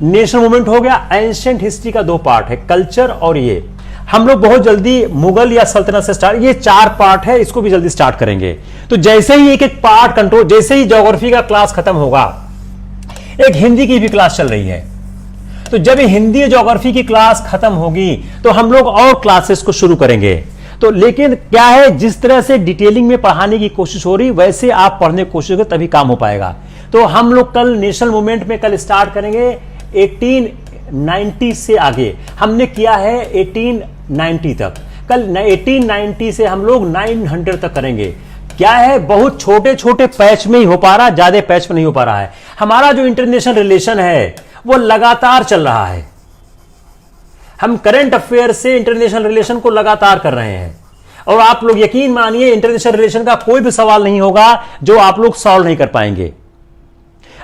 नेशनल मूवमेंट हो गया। एंशिएंट हिस्ट्री का 2 पार्ट है, कल्चर और ये हम लोग बहुत जल्दी मुगल या सल्तनत से स्टार्ट, ये 4 पार्ट है, इसको भी जल्दी स्टार्ट करेंगे। तो जैसे ही एक पार्ट कंट्रोल, जैसे ही ज्योग्राफी का क्लास खत्म होगा, एक हिंदी की भी क्लास चल रही है, तो जब हिंदी और ज्योग्राफी की क्लास खत्म होगी तो हम लोग और क्लासेस को शुरू करेंगे। तो लेकिन क्या है, जिस तरह से डिटेलिंग में पढ़ाने की कोशिश हो रही वैसे आप पढ़ने की कोशिश करें तभी काम हो पाएगा। तो हम लोग कल नेशनल मूवमेंट में कल स्टार्ट करेंगे 1890 से आगे। हमने किया है 1890 तक, कल 1890 से हम लोग 900 तक करेंगे। क्या है, बहुत छोटे छोटे पैच में ही हो पा रहा है, ज्यादा पैच में नहीं हो पा रहा है। हमारा जो इंटरनेशनल रिलेशन है वो लगातार चल रहा है। हम करंट अफेयर से इंटरनेशनल रिलेशन को लगातार कर रहे हैं और आप लोग यकीन मानिए इंटरनेशनल रिलेशन का कोई भी सवाल नहीं होगा जो आप लोग सॉल्व नहीं कर पाएंगे।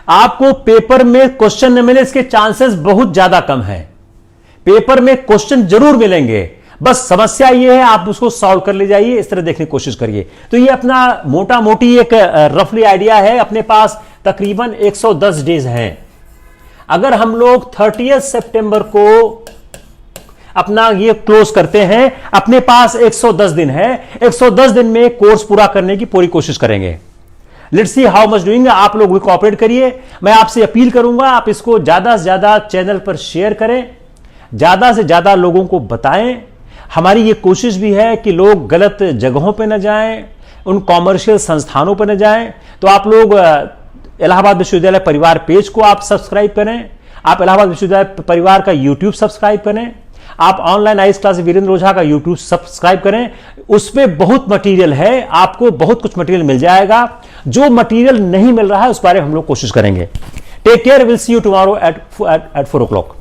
आपको पेपर में क्वेश्चन न मिले इसके चांसेस बहुत ज्यादा कम है। पेपर में क्वेश्चन जरूर मिलेंगे, बस समस्या यह है आप उसको सॉल्व कर ले जाइए, इस तरह देखने की कोशिश करिए। तो ये अपना मोटा मोटी एक रफली आइडिया है। अपने पास तकरीबन 110 डेज हैं। अगर हम लोग 30 सितंबर को अपना ये क्लोज करते हैं, अपने पास 110 दिन है। 110 दिन में कोर्स पूरा करने की पूरी कोशिश करेंगे। Let's see how much doing. आप लोग भी कोऑपरेट करिए। मैं आपसे अपील करूंगा आप इसको ज्यादा से ज्यादा चैनल पर शेयर करें, ज्यादा से ज्यादा लोगों को बताएं। हमारी ये कोशिश भी है कि लोग गलत जगहों पर न जाएं, उन कॉमर्शियल संस्थानों पर न जाएं। तो आप लोग इलाहाबाद विश्वविद्यालय परिवार पेज को आप सब्सक्राइब करें। आप इलाहाबाद विश्वविद्यालय परिवार का यूट्यूब सब्सक्राइब करें। आप ऑनलाइन आईएएस क्लास वीरेंद्र ओझा का यूट्यूब सब्सक्राइब करें। उसमें बहुत मटेरियल है, आपको बहुत कुछ मटेरियल मिल जाएगा। जो मटेरियल नहीं मिल रहा है उस बारे में हम लोग कोशिश करेंगे। Take care, will see you tomorrow at 4 o'clock।